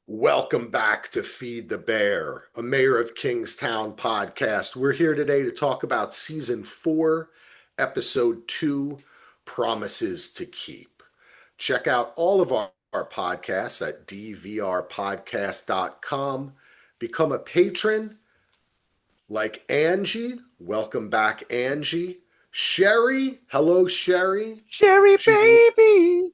Welcome back to Feed the Bear, a Mayor of Kingstown podcast. We're here today to talk about season 4, episode 2, Promises to Keep. Check out all of our podcasts at dvrpodcast.com. Become a patron like Angie. Welcome back, Angie. Sherry. Hello, Sherry. Sherry She's baby.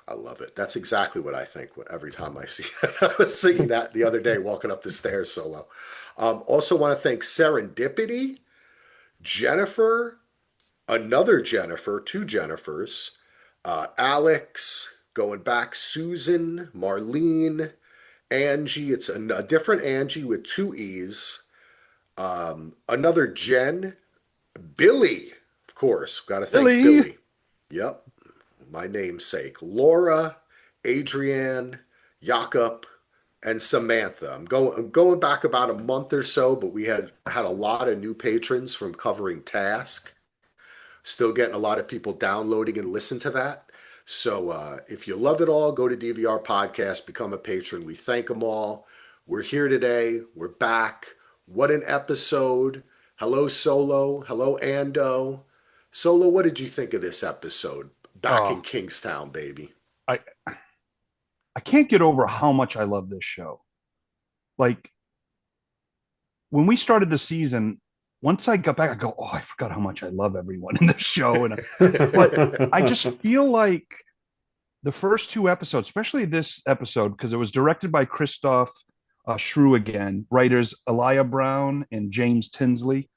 I love it. That's exactly what I think every time I see it. I was singing that the other day walking up the stairs solo. Also want to thank Serendipity, Jennifer, another Jennifer, two Jennifers, Alex, going back, Susan, Marlene, Angie. It's a different Angie with two E's. Another Jen, Billy, of course. Got to thank Billy. Billy. Yep, my namesake, Laura, Adrienne, Jakob, and Samantha. I'm going back about a month or so, but we had a lot of new patrons from covering Task. Still getting a lot of people downloading and listen to that. So if you love it all, go to DVR Podcast, become a patron. We thank them all. We're here today. We're back. What an episode. Hello, Solo. Hello, Ando. Solo, what did you think of this episode? Back in Oh, Kingstown, baby. I I can't get over how much I love this show. Like when we started the season, once I got back, I go, oh, I forgot how much I love everyone in the show. But I just feel like the first two episodes, especially this episode, because it was directed by Christoph Shrew again, writers Elia Brown and James Tinsley.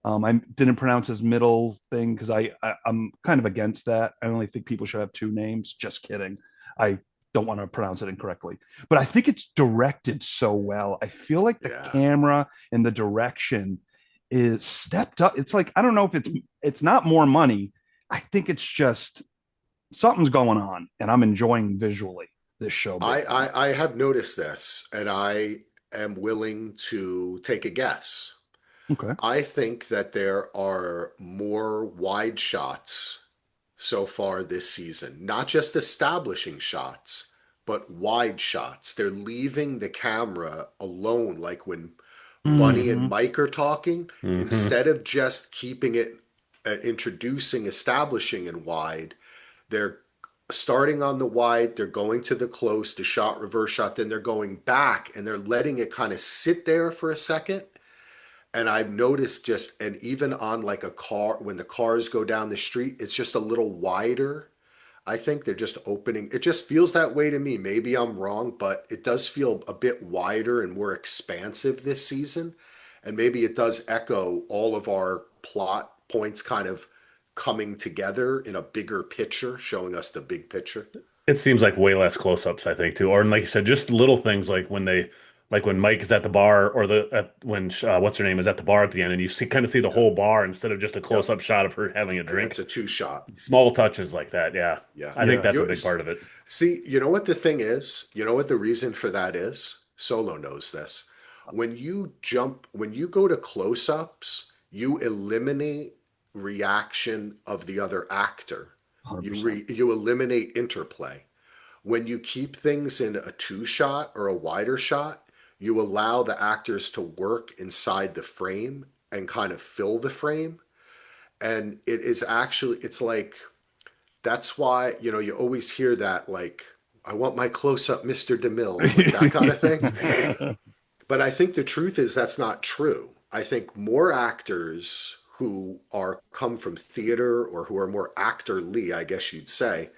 I didn't pronounce his middle thing because I'm kind of against that. I only think people should have two names. Just kidding. I don't want to pronounce it incorrectly, but I think it's directed so well. I feel like the Yeah. camera and the direction is stepped up. It's like I don't know if it's not more money. I think it's just something's going on, and I'm enjoying visually this show big I, time. I, I have noticed this, and I am willing to take a guess. Okay. I think that there are more wide shots so far this season, not just establishing shots, but wide shots. They're leaving the camera alone, like when Bunny and Mm-hmm. Mike are talking, hmm instead of just keeping it introducing, establishing in wide, they're starting on the wide, they're going to the close, the shot, reverse shot, then they're going back and they're letting it kind of sit there for a second. And I've noticed just, and even on like a car, when the cars go down the street, it's just a little wider. I think they're just opening. It just feels that way to me. Maybe I'm wrong, but it does feel a bit wider and more expansive this season. And maybe it does echo all of our plot points kind of coming together in a bigger picture, showing us the big picture. It seems like way less close-ups, I think, too. Or and like you said, just little things like like when Mike is at the bar, or when what's her name is at the bar at the end, and you see kind of see the Yeah. whole bar instead of just a Yep. close-up shot of her having a And that's drink. a two shot. Small touches like that, yeah. Yeah. I think Yeah. that's a You big part of it. see, you know what the thing is? You know what the reason for that is? Solo knows this. When you go to close ups, you eliminate reaction of the other actor. 100%. You eliminate interplay. When you keep things in a two shot or a wider shot, you allow the actors to work inside the frame and kind of fill the frame. And it is actually, it's like, that's why, you always hear that, like, I want my close up Mr. DeMille, like that kind of thing. But I think the truth is that's not true. I think more actors who are come from theater or who are more actorly, I guess you'd say,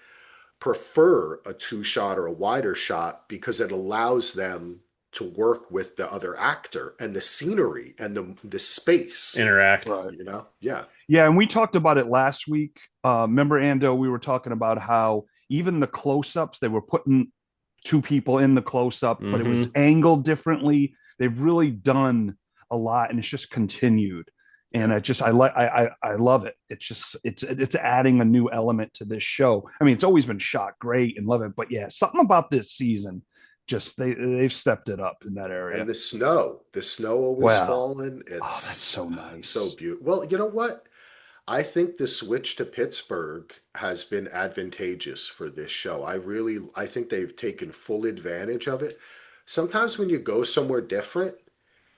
prefer a two shot or a wider shot because it allows them to work with the other actor and the scenery and the space, Interact. Right. Yeah. Yeah, and we talked about it last week. Remember, Ando, we were talking about how even the close-ups, they were putting two people in the close-up, but it was hmm angled differently. They've really done a lot, and it's just continued. And Yeah. I love it. It's adding a new element to this show. I mean, it's always been shot great and love it, but yeah, something about this season, just they've stepped it up in that area. And the snow always Wow. falling. Oh, that's It's so so nice. beautiful. Well, you know what? I think the switch to Pittsburgh has been advantageous for this show. I think they've taken full advantage of it. sometimes when you go somewhere different,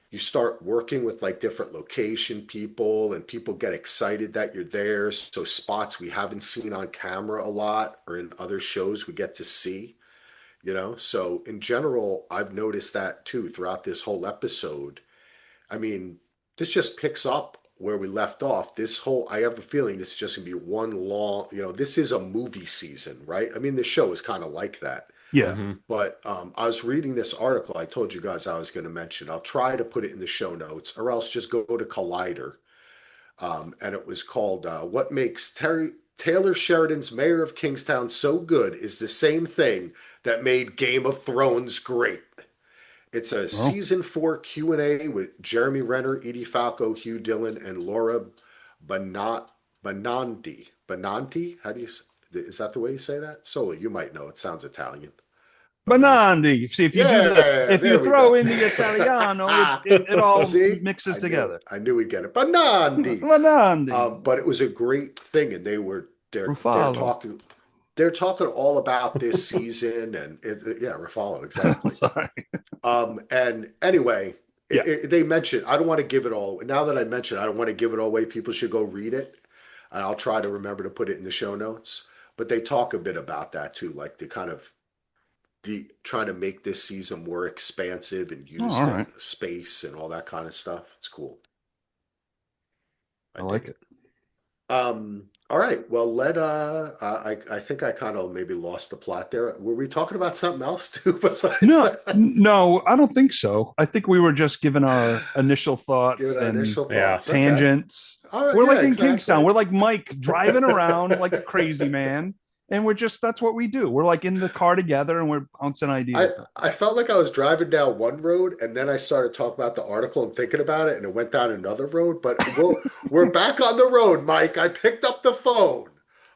you start working with like different location people and people get excited that you're there. So spots we haven't seen on camera a lot or in other shows we get to see, you know? So in general, I've noticed that too throughout this whole episode. I mean, this just picks up where we left off. I have a feeling this is just gonna be one long, this is a movie season, right? I mean, the show is kind of like that. Yeah. Hmm. But I was reading this article I told you guys I was going to mention. I'll try to put it in the show notes or else just go to Collider. And it was called What Makes Taylor Sheridan's Mayor of Kingstown So Good is the Same Thing That Made Game of Thrones Great. It's a Well, season 4 Q&A with Jeremy Renner, Edie Falco, Hugh Dillon, and Laura Benanti. Benanti? Is that the way you say that? Soli, you might know. It sounds Italian. Benanti. Banandi. See, Yeah, if you there we throw go. in the Italiano, it all See, mixes I knew together. it. I knew we'd get it. Banandi. Banandi. But it was a great thing, and they're Ruffalo. talking all about this season, and yeah, Ruffalo, exactly. Sorry. And anyway, Yeah. they mentioned, I don't want to give it all. Now that I mentioned, I don't want to give it all away. People should go read it, and I'll try to remember to put it in the show notes. But they talk a bit about that too, like the trying to make this season more expansive and Oh, use all right. space and all that kind of stuff. It's cool. I I dig like it. it. All right. Well, I think I kind of maybe lost the plot there. Were we talking about something else too besides No, that? no, I don't think so. I think we were just giving our initial thoughts Giving our and initial Yeah. thoughts. Okay. tangents. All right. We're Yeah, like in Kingstown. exactly. We're like Mike driving around like a crazy man. And that's what we do. We're like in the car together and we're bouncing I ideas. I felt like I was driving down one road and then I started talking about the article and thinking about it and it went down another road. But we're back on the road, Mike. I picked up the phone.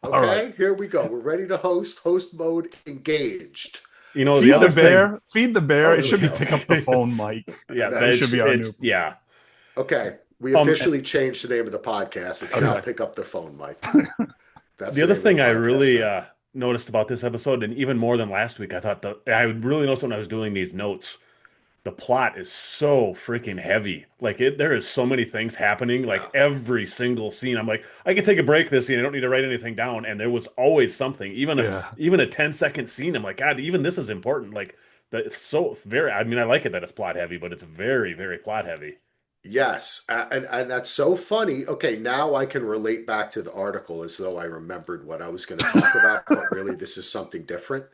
All right. Okay, here we go. We're ready to host. Host mode engaged. The Feed the other thing, bear. Feed the bear. Oh, It here we should be go. pick up the phone, it's, Mike. yeah, No. That should be our new. yeah. Okay, we And officially changed the name of the podcast. It's now Okay. Pick Up the Phone, Mike. That's the the other name of the thing I podcast really now. noticed about this episode, and even more than last week, I really noticed when I was doing these notes. The plot is so freaking heavy. There is so many things happening. Like Yeah. every single scene, I'm like, I can take a break this scene. I don't need to write anything down. And there was always something. Yeah. Even a 10-second scene. I'm like, God, even this is important. Like that. It's so very. I mean, I like it that it's plot heavy, but it's very, very plot heavy. Yes, and that's so funny. Okay, now I can relate back to the article as though I remembered what I was going to talk about, but really this is something different.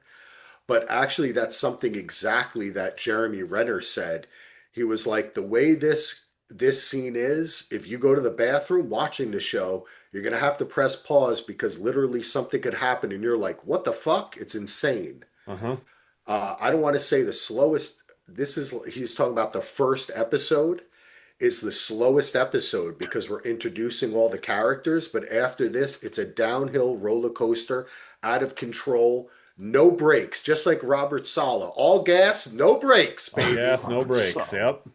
But actually, that's something exactly that Jeremy Renner said. He was like, the way this scene is, if you go to the bathroom watching the show, you're gonna have to press pause because literally something could happen, and you're like, what the fuck? It's insane. Uh-huh. I don't want to say the slowest. He's talking about the first episode is the slowest episode because we're introducing all the characters, but after this, it's a downhill roller coaster, out of control, no brakes, just like Robert Sala. All gas, no brakes, All baby. gas, no brakes. So, Yep.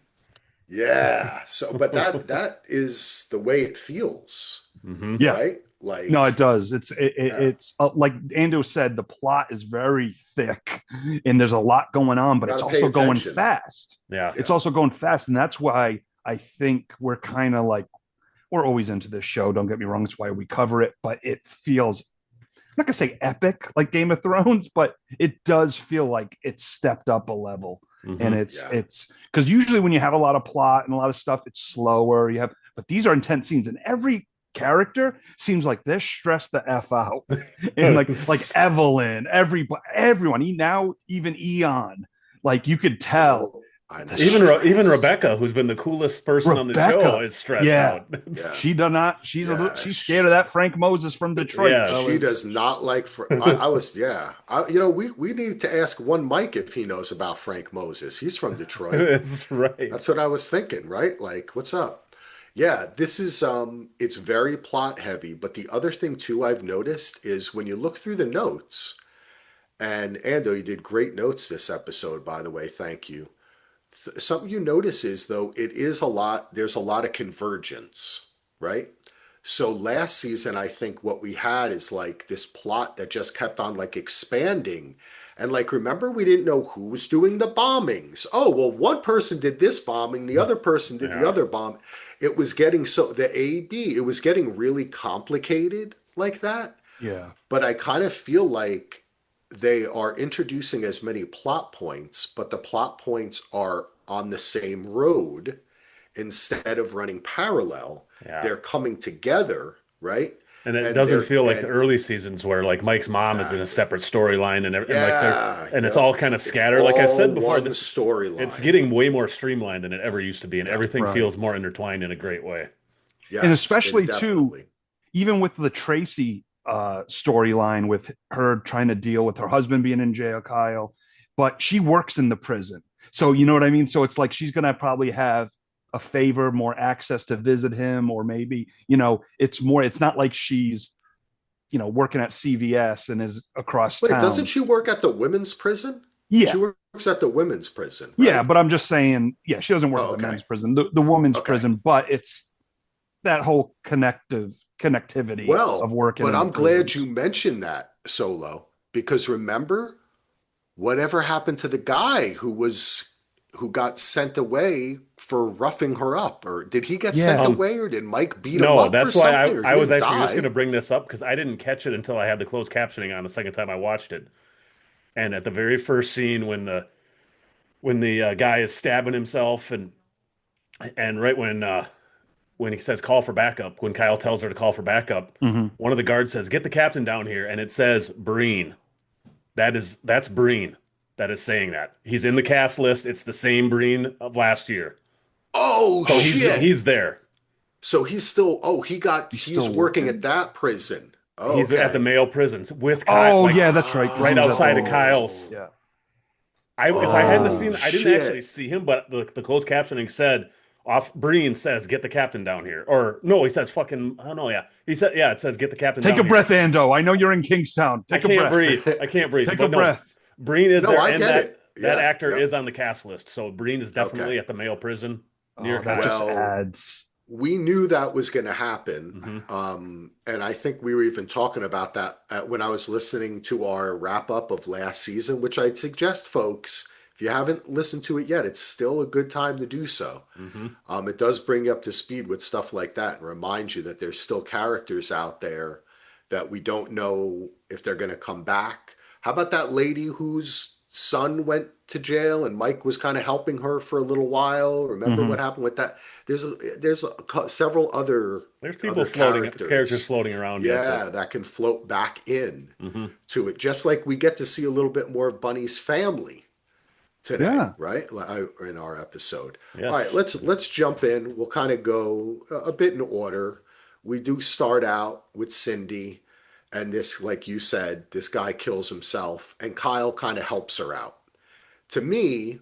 Yeah. So, but that is the way it feels, Hmm. yeah. right? No, Like, it does. yeah, It's like Ando said, the plot is very thick and there's a lot going on, but it's gotta pay also going attention. fast. Yeah. It's Yeah. also going fast. And that's why I think we're kind of like, we're always into this show. Don't get me wrong. It's why we cover it, but it feels, I'm not going to say epic like Game of Thrones, but it does feel like it's stepped up a level. And Hmm. Yeah. it's because usually when you have a lot of plot and a lot of stuff, it's slower. But these are intense scenes, and every character seems like they're stressed the f out, and like Evelyn, everyone, even Eon, like you could tell Oh, I the know. Even stress. Rebecca, who's been the coolest person on the show, Rebecca, is stressed yeah, out. Yeah. she does not. Yeah. She's scared of that Frank Moses from Detroit, Yeah. She fellas. does not like. I was, yeah. We need to ask one Mike if he knows about Frank Moses. He's from Detroit. That's right. That's what I was thinking, right? Like, what's up? Yeah, this is it's very plot heavy, but the other thing too I've noticed is when you look through the notes, and Ando, you did great notes this episode, by the way, thank you. Something you notice is though there's a lot of convergence, right? So last season I think what we had is like this plot that just kept on like expanding And like, remember, we didn't know who was doing the bombings. Oh, well, one person did this bombing, the other person did the Yeah. other bomb. It was getting so the AD, it was getting really complicated like that. Yeah. But I kind of feel like they are introducing as many plot points, but the plot points are on the same road instead of running parallel. Yeah. They're coming together, right? And it And doesn't they're feel like the and early seasons where like Mike's mom is in a exactly. separate storyline and like they're Yeah, and it's yep. all kind of It's scattered. Like I've said all before, one this it's storyline. getting way more streamlined than it ever used to be, and Yeah. everything Right. feels more intertwined in a great way. And Yes, it especially too, definitely. even with the Tracy storyline with her trying to deal with her husband being in jail, Kyle, but she works in the prison. So you know what I mean? So it's like she's gonna probably have a favor, more access to visit him, or maybe, it's not like she's, working at CVS and is across Wait, doesn't town. she work at the women's prison? She Yeah. works at the women's prison, Yeah, right? but I'm just saying, yeah, she doesn't work Oh, at the okay. men's prison, the woman's Okay. prison, but it's that whole connectivity of Well, working but in the I'm glad you prisons. mentioned that, Solo, because remember whatever happened to the guy who got sent away for roughing her up, or did he get sent Yeah. Um, away, or did Mike beat him no, up or that's why something, or I he was didn't actually just going die? to bring this up because I didn't catch it until I had the closed captioning on the second time I watched it. And at the very first scene when the guy is stabbing himself and right when he says call for backup, when Kyle tells her to call for backup, Hmm. one of the guards says, "Get the captain down here," and it says Breen. That's Breen that is saying that. He's in the cast list. It's the same Breen of last year. Oh So he's shit. he's there. So he's still, He's he's still working at working. that prison. Oh, He's at the okay. Mayo prisons with Kyle, Oh like yeah, that's right, because he right was at outside of the Kyle's. Oh. yeah. I if I hadn't Oh seen, I didn't actually shit. see him, but the closed captioning said off Breen says get the captain down here, or no, he says fucking I don't know, yeah, he said yeah, it says get the captain Take a down here. breath, Ando. I know you're in Kingstown. I Take a can't breath. breathe. I can't breathe. Take a But no, breath. Breen is No, there, I and get that it. that Yeah, actor yep. is on the cast list. So Breen is definitely Okay. at the Mayo prison near Oh, that Kyle. just Well, adds. we knew that was going to happen. Hmm. And I think we were even talking about that when I was listening to our wrap up of last season, which I'd suggest, folks, if you haven't listened to it yet, it's still a good time to do so. Hmm. It does bring you up to speed with stuff like that and remind you that there's still characters out there that we don't know if they're going to come back. How about that lady whose son went to jail and Mike was kind of helping her for a little while? Remember Mhm. what happened with that? Several There's people other floating, characters characters, floating around yet that. yeah, that can float back in Hmm. to it. Just like we get to see a little bit more of Bunny's family today, Yeah. right? In our episode. All right, Yes. let's jump in. We'll kind of go a bit in order. We do start out with Cindy, and this, like you said, this guy kills himself, and Kyle kind of helps her out. To me,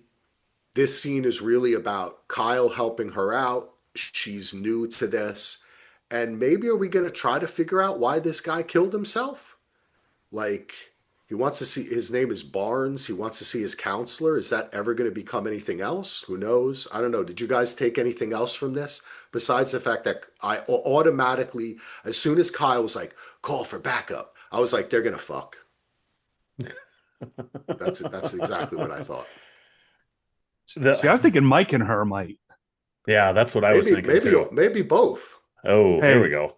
this scene is really about Kyle helping her out. She's new to this, and maybe are we going to try to figure out why this guy killed himself? Like, he wants to see, his name is Barnes. He wants to see his counselor. Is that ever going to become anything else? Who knows? I don't know. Did you guys take anything else from this besides the fact that I automatically, as soon as Kyle was like, call for backup, I was like, they're going to fuck. That's exactly what I thought. See, I was The thinking Mike and her might. yeah, that's what I was Maybe, thinking too. maybe both. Oh, here we Hey, go.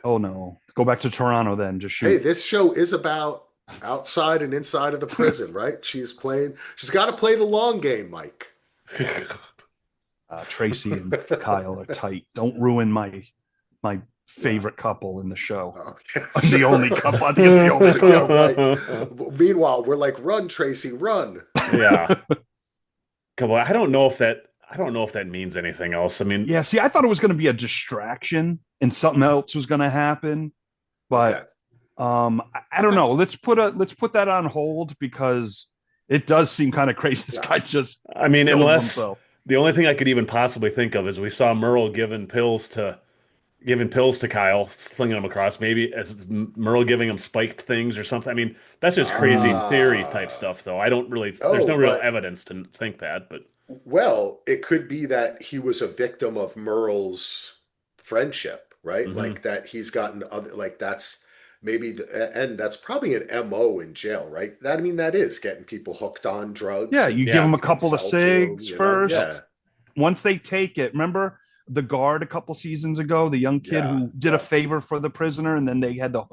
oh no, go back to Toronto then. Just Hey, shoot. this show is about outside and inside of the prison, right? She's got to play the long game, Mike. Tracy and Kyle are tight. Don't ruin my Yeah. favorite couple in the show. Oh, yeah, I'm the only sure. couple. I think it's the only Yeah, couple. right. Meanwhile, we're like, run, Tracy, run. Yeah. Come on. I don't know if that means anything else. I mean, Yeah. See, I thought it was going to be a distraction and something else was going to happen, Okay. but I don't Okay. know. Let's put that on hold because it does seem kind of crazy. This Yeah. guy just I mean, kills unless himself. the only thing I could even possibly think of is we saw Merle giving pills to Kyle, slinging them across. Maybe as Merle giving him spiked things or something. I mean, that's just crazy Mm, theories type Ah. stuff, though. I don't really. There's Oh, no real but evidence to think that, but well, it could be that he was a victim of Merle's friendship, right? hmm Like that he's gotten other, like and that's probably an MO in jail, right? That I mean, that is getting people hooked on drugs, Yeah, you and give them Yeah. a you can couple of sell to them, cigs Yep. first. Yeah, Once they take it, remember the guard a couple seasons ago, the young kid yeah, who did a yeah, favor for the prisoner, and then they had the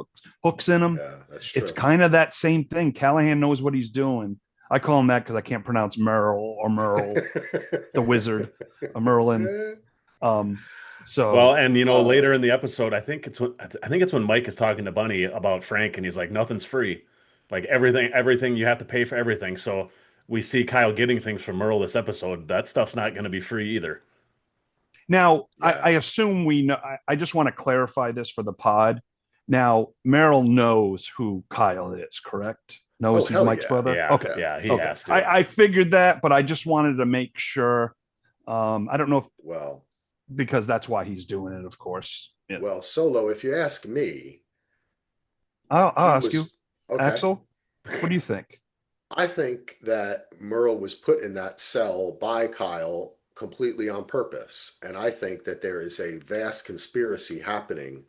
hooks in him. yeah. That's It's true. kind of that same thing. Callahan knows what he's doing. I call him that because I can't pronounce Merle or Merle, the wizard, Merlin. Yeah. Um, Well, so and Uh, later in the episode, I think it's when Mike is talking to Bunny about Frank, and he's like, "Nothing's free, like everything you have to pay for everything." So we see Kyle getting things from Merle this episode. That stuff's not going to be free either. now I yeah. assume we know. I just want to clarify this for the pod. Now, Merrill knows who Kyle is, correct? Oh, Knows he's hell Mike's yeah. brother. Yeah, Okay. Yeah. yeah, he Okay. has to. I figured that, but I just wanted to make sure. I don't know if Well, because that's why he's doing it, of course. Yeah. well, Solo, if you ask me, I'll he ask you, was okay. Axel, what do you think? I think that Merle was put in that cell by Kyle completely on purpose. And I think that there is a vast conspiracy happening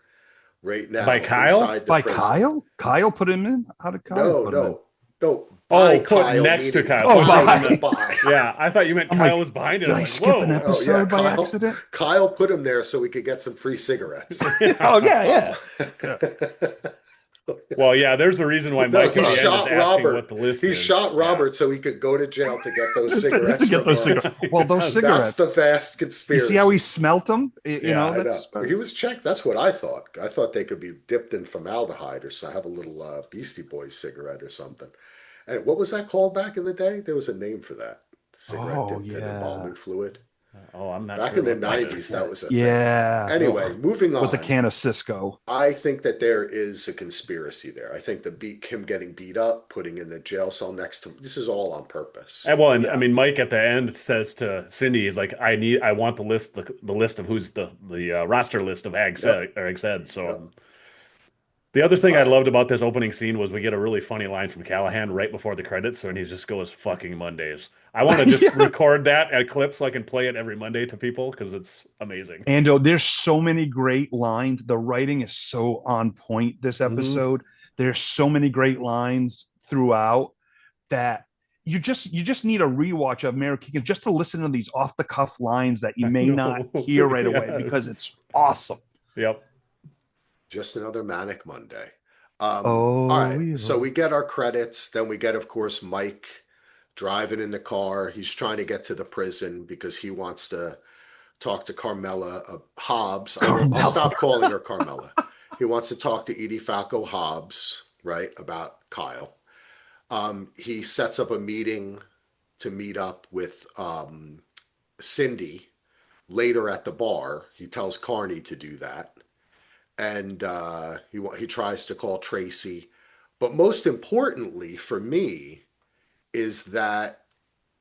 right By now Kyle? inside the By prison. Kyle? Kyle put him in? How did Kyle No, put him in? no, no, by Oh, put Kyle, next to meaning Kyle. Oh, Put him in by, the. bye. by. Yeah, I thought you meant I'm Kyle like, was behind it. did I'm I like, skip an whoa. Oh yeah, episode by accident? Kyle put him there so he could get some free cigarettes. Yeah. Oh yeah, Um, yeah, yeah. Well, yeah, there's a reason why no, Mike he at the Sorry. end is shot asking what Robert. the list He is. shot Yeah. Robert so he could go to jail to get those To cigarettes get from those cigarettes. Merle. Well, those Yes. That's the cigarettes. vast You see how he conspiracy. smelt them? You know, Yeah. I know. that's He was checked. That's what I thought. I thought they could be dipped in formaldehyde or so. Have a little Beastie Boys cigarette or something. And what was that called back in the day? There was a name for that. Cigarette oh dipped in yeah. embalming fluid. Oh, I'm not Back sure in the what that 90s, is. that was a thing. Yeah. Anyway, Ugh. moving With a on. can of Cisco. I think that there is a conspiracy there. I think him getting beat up, putting in the jail cell next to him, this is all on purpose. And, well, and I Yeah. mean, Mike at the end says to Cindy, "He's like, I want the list of who's the roster list of Yep. Ag's Head." Yep. So the other thing All I right. loved about this opening scene was we get a really funny line from Callahan right before the credits, and he just goes, "Fucking Mondays." I want to just Yes. record that at clip so I can play it every Monday to people because it's amazing. And there's so many great lines. The writing is so on point this Hmm. episode. There's so many great lines throughout that you just need a rewatch of Mayor of Kingstown just to listen to these off the cuff lines that you I may not know. hear right away because Yes. it's awesome. Yep. Just another manic Monday. All Oh, right. So evil. we get our credits. Then we get, of course, Mike driving in the car. He's trying to get to the prison because he wants to talk to Carmela Hobbs. I'll Carmella. stop calling her Carmela. He wants to talk to Edie Falco Hobbs, right, about Kyle. He sets up a meeting to meet up with Cindy later at the bar. He tells Carney to do that, and he tries to call Tracy. But most importantly for me is that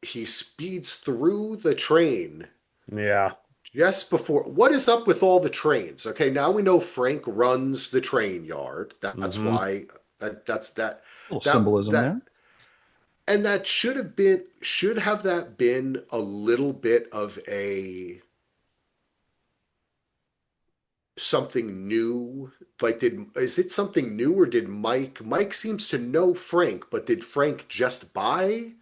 he speeds through the train Yeah. just before. What is up with all the trains? Okay, now we know Frank runs the train yard. That's Hmm. why that's that A little that symbolism that there. and that should have that been a little bit of a something new. Like, did is it something new, or did Mike seems to know Frank, but did Frank just buy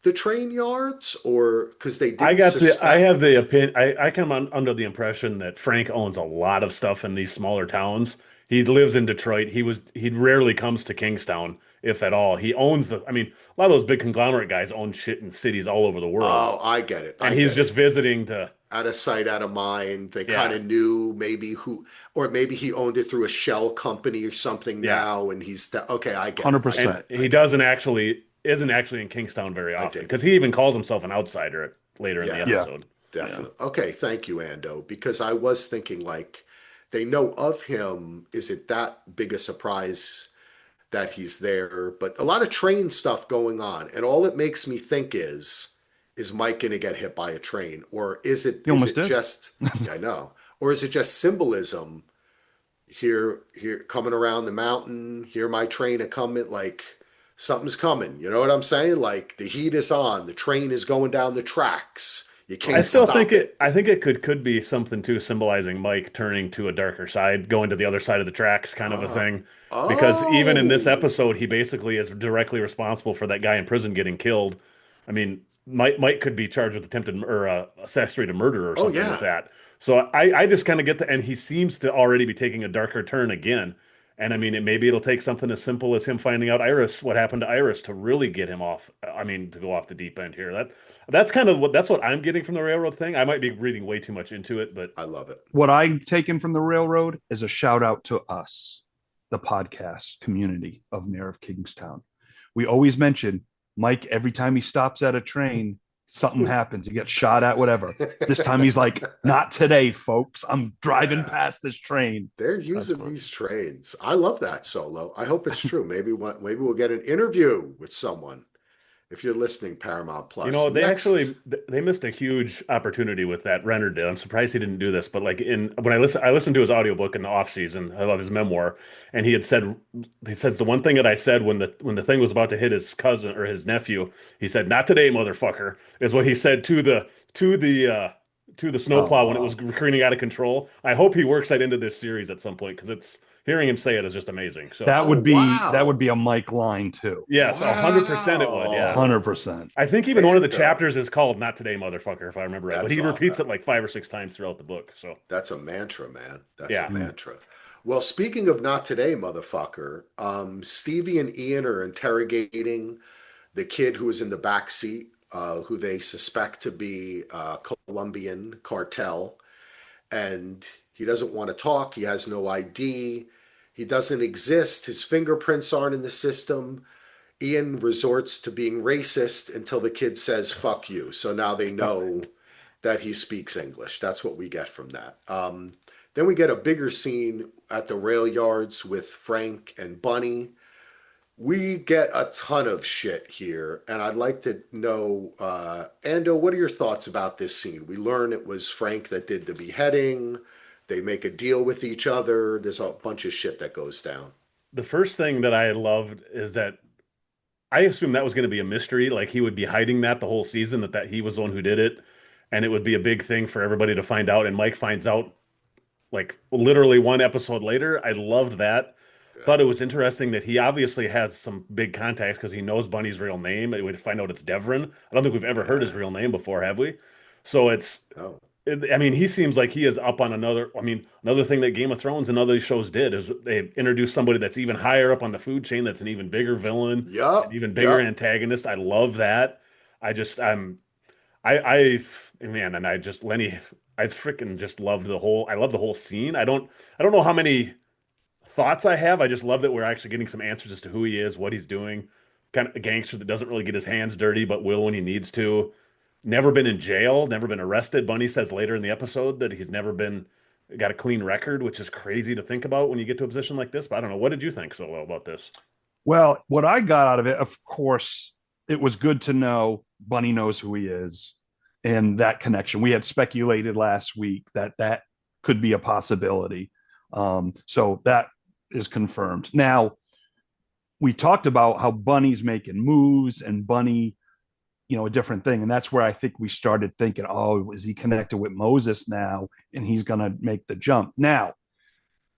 the train yards, or because they didn't I have the suspect? opinion, I come under the impression that Frank owns a lot of stuff in these smaller towns. He lives in Detroit. He rarely comes to Kingstown, if at all. He owns I mean, a lot of those big conglomerate guys own shit in cities all over the world. Oh, I get it. And I he's get just it. visiting to, Out of sight, out of mind. They kind yeah, of knew maybe who, or maybe he owned it through a shell company or something yeah. now, and okay. I get it. I get And 100%. it. I he get it. doesn't actually, isn't actually in Kingstown very I often dig it. because he even calls himself an outsider later in the Yeah, Yeah. episode. Yeah. definitely. Okay, thank you, Ando. Because I was thinking, like, they know of him. Is it that big a surprise that he's there? But a lot of train stuff going on, and all it makes me think is Mike going to get hit by a train, or He is almost it did. just yeah, I know, or is it just symbolism here coming around the mountain? Hear my train a coming, like something's coming. You know what I'm saying? Like the heat is on, the train is going down the tracks. You I can't still think stop it. it. I think it could be something too, symbolizing Mike turning to a darker side, going to the other side of the tracks, kind of a Ah. thing. Because even in this Oh. episode, he basically is directly responsible for that guy in prison getting killed. I mean, Mike could be charged with attempted or accessory to murder or Oh something with yeah. that. So I just kind of get the, and he seems to already be taking a darker turn again. And I mean, maybe it'll take something as simple as him finding out Iris, what happened to Iris, to really get him off. I mean, to go off the deep end here. That's kind of what I'm getting from the railroad thing. I might be reading way too much into it, but I love it. What I've taken from the railroad is a shout out to us, the podcast community of Mayor of Kingstown. We always mention Mike every time he stops at a train, something happens. He gets shot at, whatever. This time he's like, not today, folks. I'm driving Yeah. past this train. They're That's using what. these trains. I love that solo. I hope it's true. Maybe we'll get an interview with someone if you're listening, Paramount Plus. they actually Next. they missed a huge opportunity with that. Renner did. I'm surprised he didn't do this, but like in when I listened to his audiobook in the off season of his memoir, and he says the one thing that I said when the thing was about to hit his cousin or his nephew, he said, "Not today, motherfucker," is what he said to the Oh, snowplow when it was wow. careening out of control. I hope he works that into this series at some point because it's hearing him say it is just amazing. So Oh That would wow. be a Mike line too. yes, 100% it would. Yeah. Wow. 100%. I think even one of the Bingo. chapters is called "Not Today, Motherfucker," if I remember right. But That's he all. repeats it like 5 or 6 times throughout the book. So That's a mantra, man. That's a yeah, Mm. mantra. Well, speaking of not today, motherfucker, Stevie and Ian are interrogating the kid who was in the back seat, who they suspect to be Colombian cartel, and he doesn't want to talk. He has no ID. He doesn't exist. His fingerprints aren't in the system. Ian resorts to being racist until the kid says "fuck you." So now they know that he speaks English. That's what we get from that. Then we get a bigger scene at the rail yards with Frank and Bunny. We get a ton of shit here, and I'd like to know, Ando, what are your thoughts about this scene? We learn it was Frank that did the beheading. They make a deal with each other. There's a bunch of shit that goes down. the first thing that I loved is that I assumed that was going to be a mystery. Like he would be hiding that the whole season, that he was the one who did it, and it would be a big thing for everybody to find out. And Mike finds out like literally one episode later. I loved that. Yeah. Thought it was interesting that he obviously has some big contacts because he knows Bunny's real name. And we'd find out it's Devrin. I don't think we've ever heard his Yeah. real name before, have we? So No. I mean, he seems like he is up on another. I mean, another thing that Game of Thrones and other shows did is they introduced somebody that's even higher up on the food chain, that's an even bigger villain, an Yup. even bigger Yup. antagonist. I love that. I just, I, man, and I just Lenny, I freaking just loved the whole. I love the whole scene. I don't know how many thoughts I have. I just love that we're actually getting some answers as to who he is, what he's doing. Kind of a gangster that doesn't really get his hands dirty, but will when he needs to. Never been in jail, never been arrested. Bunny says later in the episode that he's never been got a clean record, which is crazy to think about when you get to a position like this. But I don't know. What did you think, Solo, about this? Well, what I got out of it, of course, it was good to know Bunny knows who he is and that connection. We had speculated last week that that could be a possibility. So that is confirmed. Now, we talked about how Bunny's making moves and Bunny, a different thing. And that's where I think we started thinking, oh, is he connected with Moses now? And he's going to make the jump. Now,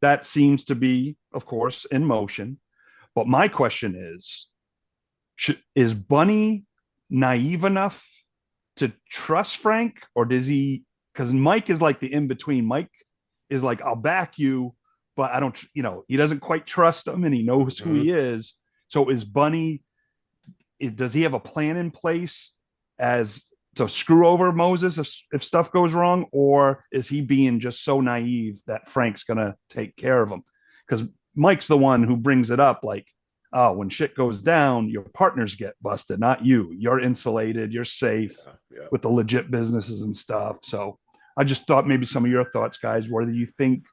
that seems to be, of course, in motion. But my question is Bunny naive enough to trust Frank, or does he? Because Mike is like the in between. Mike is like, I'll back you, but I don't, he doesn't quite trust him, and he knows who Mhm. he is. So is Bunny? Does he have a plan in place as to screw over Moses if stuff goes wrong, or is he being just so naive that Frank's gonna take care of him? Because Mike's the one who brings it up, like, oh, when shit goes down, your partners get busted, not you. You're insulated, you're safe Yeah. Yeah. with the legit businesses and stuff. So I just thought maybe some of your thoughts, guys, whether you think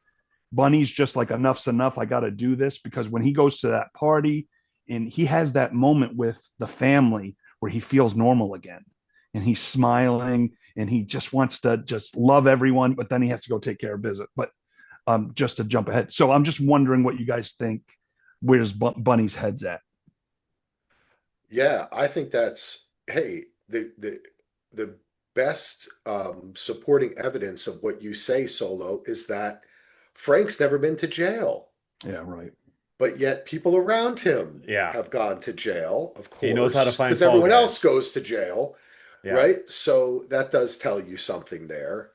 Bunny's just like enough's enough, I got to do this, because when he goes to that party and he has that moment with the family where he feels normal again and he's smiling and he just wants to just love everyone, but then he has to go take care of business. But just to jump ahead, so I'm just wondering what you guys think. Where's Bunny's head's at? Yeah, I think that's hey, the best supporting evidence of what you say, Solo, is that Frank's never been to jail, Yeah, right. but yet people around him Yeah. have gone to jail, of He knows how to course, find because fall everyone else guys. goes to jail, Yeah. right? So that does tell you something there.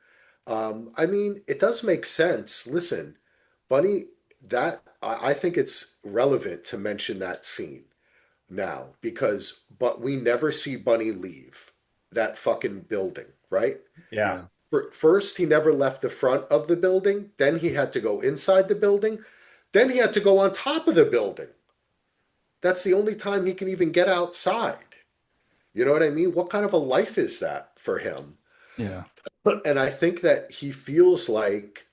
I mean, it does make sense. Listen, Bunny, I think it's relevant to mention that scene now because, but we never see Bunny leave that fucking building, right? Yeah. Yeah. First, he never left the front of the building. Then he had to go inside the building. Then he had to go on top of the building. That's the only time he can even get outside. You know what I mean? What kind of a life is that for him? Yeah. And I think that he feels like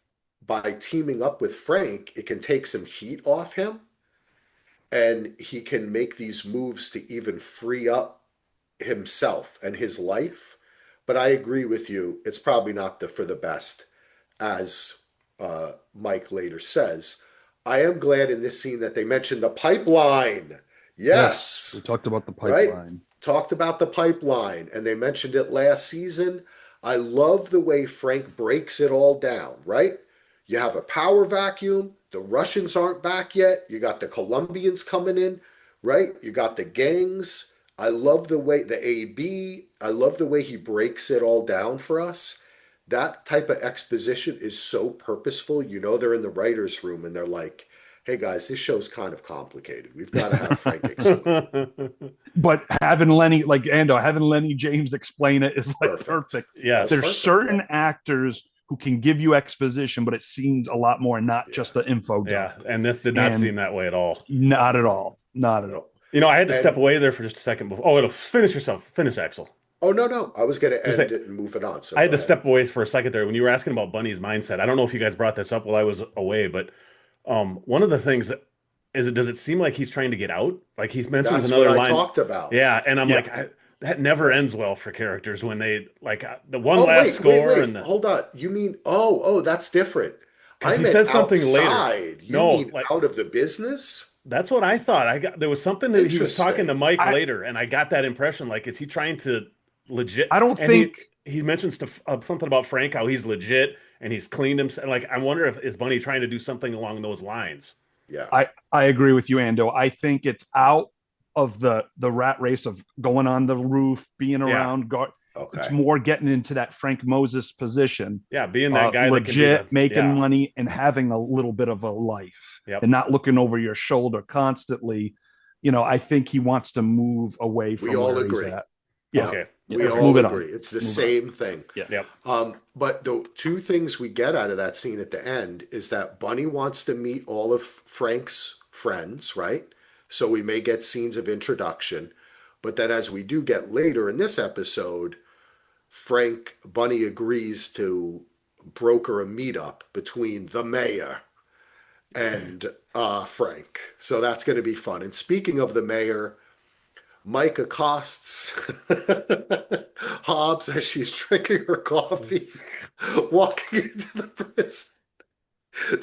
by teaming up with Frank, it can take some heat off him and he can make these moves to even free up himself and his life. But I agree with you. It's probably not for the best, as Mike later says. I am glad in this scene that they mentioned the pipeline. Yes. We Yes, talked about the right? pipeline. Talked about the pipeline, and they mentioned it last season. I love the way Frank breaks it all down, right? You have a power vacuum. The Russians aren't back yet. You got the Colombians coming in, right? You got the gangs. I love the way the AB, I love the way he breaks it all down for us. That type of exposition is so purposeful. You know, they're in the writer's room and they're like, hey guys, this show's kind of complicated. We've got to have Frank explain. But having Lenny, like Ando, having Lenny James explain it is like Perfect. perfect. That was There's Yes. perfect. Yeah. certain actors who can give you exposition, but it seems a lot more, not Yeah. just an info Yeah. dump. And this did not And seem that way at all. not at all. Not at No. all. You know, I had to step And away there for just a second before. Oh, it'll finish yourself. Finish, Axel. oh no, no. I was gonna Just end say, it and move it on. So I had go to ahead. step away for a second there when you were asking about Bunny's mindset. I don't know if you guys brought this up while I was away, but one of the things is it does it seem like he's trying to get out? Like he mentions That's what another I line. talked about. Yeah, and I'm Yeah. like, that never Right. ends well for characters when they like the one Oh last wait, wait, score wait. and the Hold on. You mean oh, that's different. because I he meant says something later. outside. You No, mean like out of the business? that's what I thought. I got there was something that he was talking to Interesting. Mike I later, and I got that impression. Like, is he trying to legit? I don't And think he mentions something about Frank how he's legit and he's cleaned himself. Like, I wonder if is Bunny trying to do something along those lines. Yeah. I agree with you, Ando. I think it's out of the rat race of going on the roof, being Yeah, around. It's Okay. more getting into that Frank Moses position, yeah, being that guy that can be legit the making yeah, money and having a little bit of a life yep, and not looking over your shoulder constantly. I think he wants to move away We from all where he's agree. at. Yeah, Yeah. okay, yeah. We perfect. all Move it on. agree. It's the Move it on. same thing. Yeah, Yep, But the two things we get out of that scene at the end is that Bunny wants to meet all of Frank's friends, right? So we may get scenes of introduction. But then, as we do get later in this episode, Bunny agrees to broker a meetup between the mayor and Frank. So that's going to be fun. And speaking of the mayor, Mike accosts Hobbs as she's drinking her coffee, walking into the prison.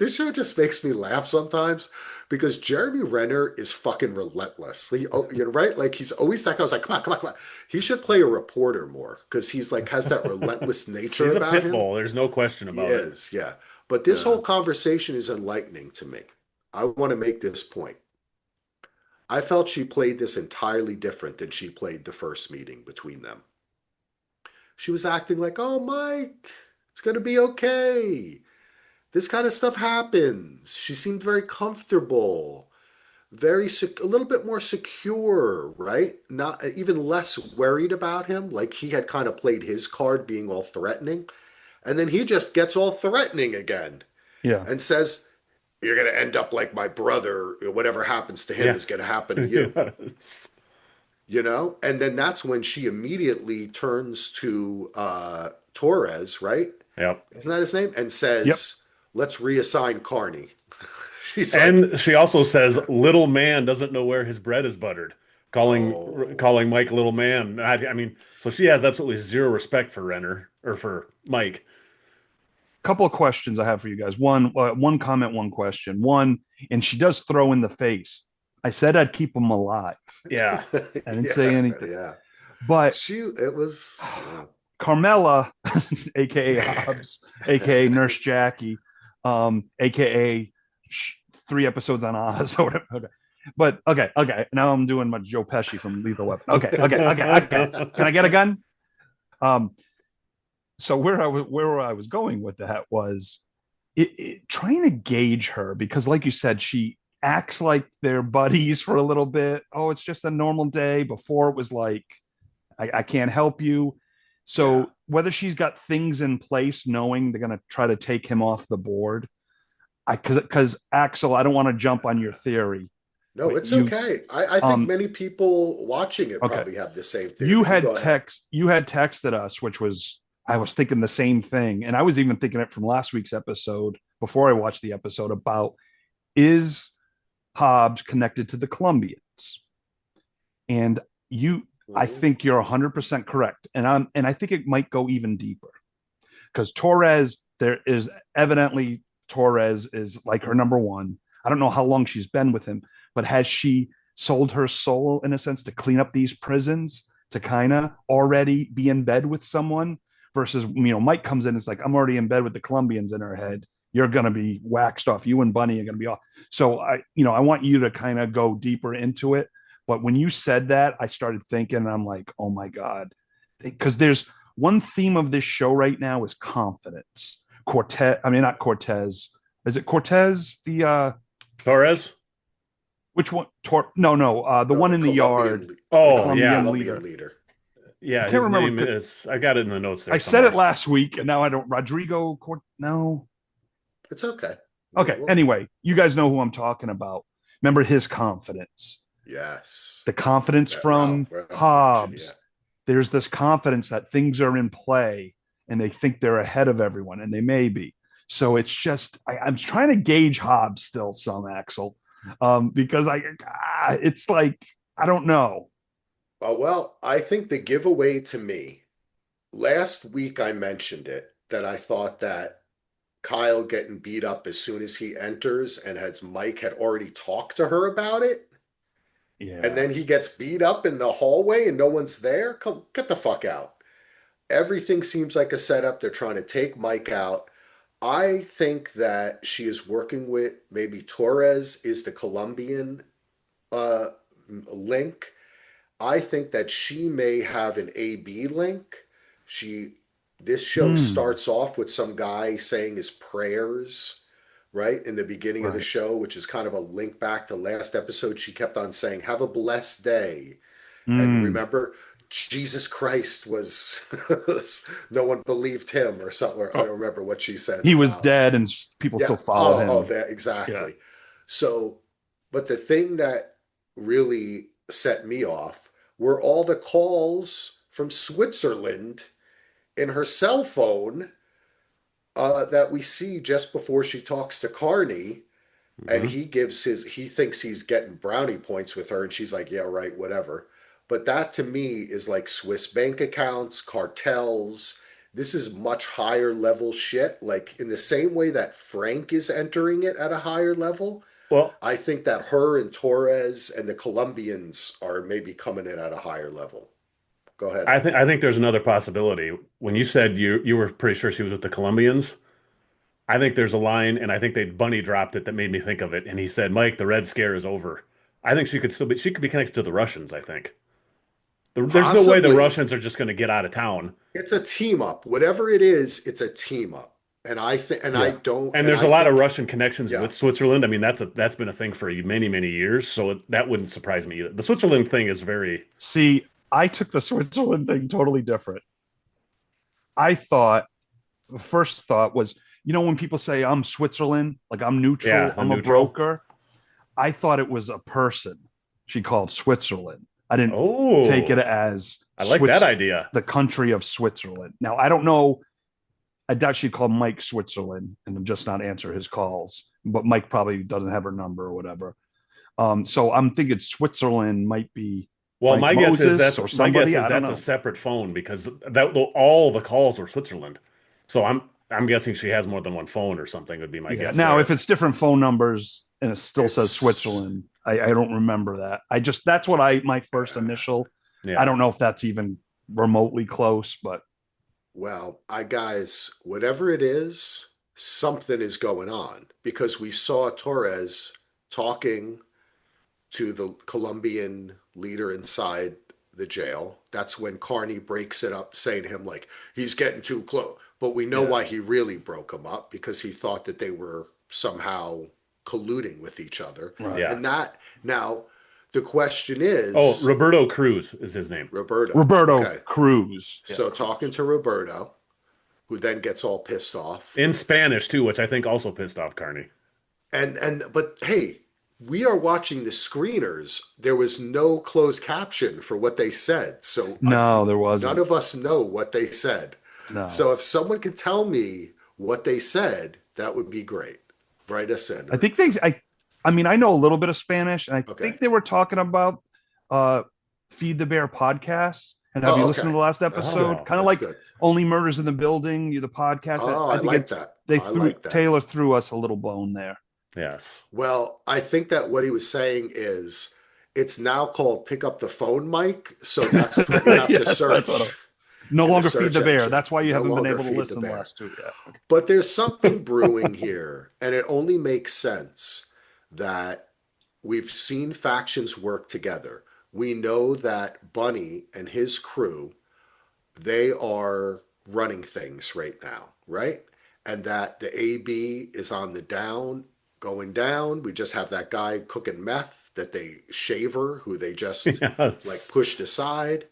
This show just makes me laugh sometimes because Jeremy Renner is fucking relentless. Right? Like he's always that guy who's like, come on, come on, come on. He should play a reporter more because he's like has that relentless nature he's a about pit him. bull. There's no question He about it. is, yeah. But this yeah. whole conversation is enlightening to me. I want to make this point. I felt she played this entirely different than she played the first meeting between them. She was acting like, oh, Mike, it's going to be okay. This kind of stuff happens. She seemed very comfortable, a little bit more secure, right? Not even less worried about him. Like he had kind of played his card being all threatening. And then he just gets all threatening again Yeah. and says, you're going to end up like my brother. Whatever happens to him Yeah, is going to happen to you. yes. And then that's when she immediately turns to Torres, right? Yep. Isn't that his name? And Yep. says, let's reassign Carney. She's like, And she also says, "Little man doesn't know where his bread is buttered," oh, calling Mike little man. I mean, so she has absolutely zero respect for Renner or for Mike. Couple of questions I have for you guys. One comment, one question. One, and she does throw in the face. I said I'd keep them alive. Yeah, I didn't say yeah, anything. yeah. But It was, yeah. Carmela, aka Hobbs, aka Nurse Jackie, aka 3 episodes on Oz or whatever. Okay. But okay. Now I'm doing my Joe Pesci from Lethal Weapon. Okay. Can I get a gun? Um, so where I was going with that was trying to gauge her because, like you said, she acts like they're buddies for a little bit. Oh, it's just a normal day. Before it was like, I can't help you. Yeah. So whether she's got things in place, knowing they're going to try to take him off the board, because Axel, I don't want to jump on your theory, No, but it's okay. I think um, many people watching it okay, probably have the same theory, but you go ahead. you had texted us, which was I was thinking the same thing, and I was even thinking it from last week's episode before I watched the episode about is Hobbs connected to the Colombians, and you. I Mhm. think you're 100% correct, and I think it might go even deeper because Torres, there is evidently Torres is like her number one. I don't know how long she's been with him, but has she sold her soul in a sense to clean up these prisons to kind of already be in bed with someone versus, Mike comes in, it's like, I'm already in bed with the Colombians in her head. You're going to be waxed off. You and Bunny are going to be off. So I want you to kind of go deeper into it. But when you said that, I started thinking, and I'm like, oh my God, because there's one theme of this show right now is confidence. Cortez, I mean, not Cortez. Is it Cortez? Torres? Which one? No, the No, one in the yard, the Oh, The yeah. Colombian Colombian leader. leader. I Yeah, can't his remember. name is, I got it in the notes there I said it somewhere. last week, and now I don't. Rodrigo No. It's okay. Okay. Anyway, you guys know who I'm talking about. Remember his confidence, Yes. the confidence from Ralph mentioned, yeah. Hobbs. There's this confidence that things are in play and they think they're ahead of everyone, and they may be. So it's just I'm trying to gauge Hobbs still some Axel, because it's like I don't know. Well, I think the giveaway to me, last week I mentioned it, that I thought that Kyle getting beat up as soon as he enters and as Mike had already talked to her about it, and Yeah. then he gets beat up in the hallway and no one's there. Come, get the fuck out. Everything seems like a setup. They're trying to take Mike out. I think that she is working with maybe Torres is the Colombian uh, link. I think that she may have an AB link. She This show Hmm. starts off with some guy saying his prayers, right? In the beginning of the Right. show, which is kind of a link back to last episode. She kept on saying, "Have a blessed day." And Hmm. remember, Jesus Christ was no one believed him or something. Or I Oh, don't remember what she said he was about. dead, and people Yeah. still followed him. That Yeah. exactly. So, but the thing that really set me off were all the calls from Switzerland in her cell phone that we see just before she talks to Carney. And Hmm. he thinks he's getting brownie points with her, and she's like, yeah, right, whatever. But that to me is like Swiss bank accounts, cartels. This is much higher level shit. Like in the same way that Frank is entering it at a higher level, Well, I think that her and Torres and the Colombians are maybe coming in at a higher level. Go ahead. I think there's another possibility. When you said you were pretty sure she was with the Colombians, I think there's a line, and I think they bunny dropped it that made me think of it. And he said, "Mike, the Red Scare is over." I think she could be connected to the Russians. I think there's no way the Possibly. Russians are just going to get out of town. It's a team up. Whatever it is, it's a team up. Yeah. And And there's I a lot of think, Russian connections yeah. with Switzerland. I mean, that's been a thing for many years, so that wouldn't surprise me either. The Switzerland thing is very, See, I took the Switzerland thing totally different. I thought the first thought was, when people say I'm Switzerland, like I'm yeah, neutral, a I'm a neutral. broker, I thought it was a person she called Switzerland. I didn't take it Oh, as I like that Swiss, idea. the country of Switzerland. Now, I don't know. I doubt she called Mike Switzerland and just not answer his calls, but Mike probably doesn't have her number or whatever. So I'm thinking Switzerland might be Well, like Moses or my guess somebody. is I don't that's a know. separate phone because that all the calls were Switzerland. So I'm guessing she has more than one phone or something would be my Yeah. guess Now, if there. it's different phone numbers and it still says It's Switzerland, I don't remember that. That's what my first uh, initial. I Yeah. don't know if that's even remotely close, but Well, I guys, whatever it is, something is going on because we saw Torres talking to the Colombian leader inside the jail. That's when Carney breaks it up, saying to him, like, he's getting too close. But we know Yeah. why he really broke him up because he thought that they were somehow colluding with each other. Right. Yeah. And that, now, the question Oh, is Roberto Cruz is his name. Roberto. Roberto Okay. Cruz. Yeah, So Cruz. talking to Roberto, who then gets all pissed off. In Spanish too, which I think also pissed off Carney. And but hey, we are watching the screeners. There was no closed caption for what they said, so No, there none wasn't. of us know what they said. No. So if someone could tell me what they said, that would be great. Write us in. I Or think I mean, I know a little bit of Spanish, and I okay. think they were talking about uh, Feed the Bear podcasts. And have you Oh, listened to okay. the last That's good. episode? Oh, Kind of That's like good. Only Murders in the Building, the podcast. Oh, I I think like it's that. they I threw like that. Taylor threw us a little bone there. yes. Well, I think that what he was saying is it's now called pick up the phone, Mike. So that's what you have to Yes, that's what. search No in the longer Feed search the Bear. engine. That's why you No haven't been longer able to feed the listen the bear. last two. Yeah. But there's something brewing here, and it only makes sense that we've seen factions work together. We know that Bunny and his crew, they are running things right now, right? And that the AB is on the down, going down. We just have that guy cooking meth that they shaver, who they just like Yes. pushed aside,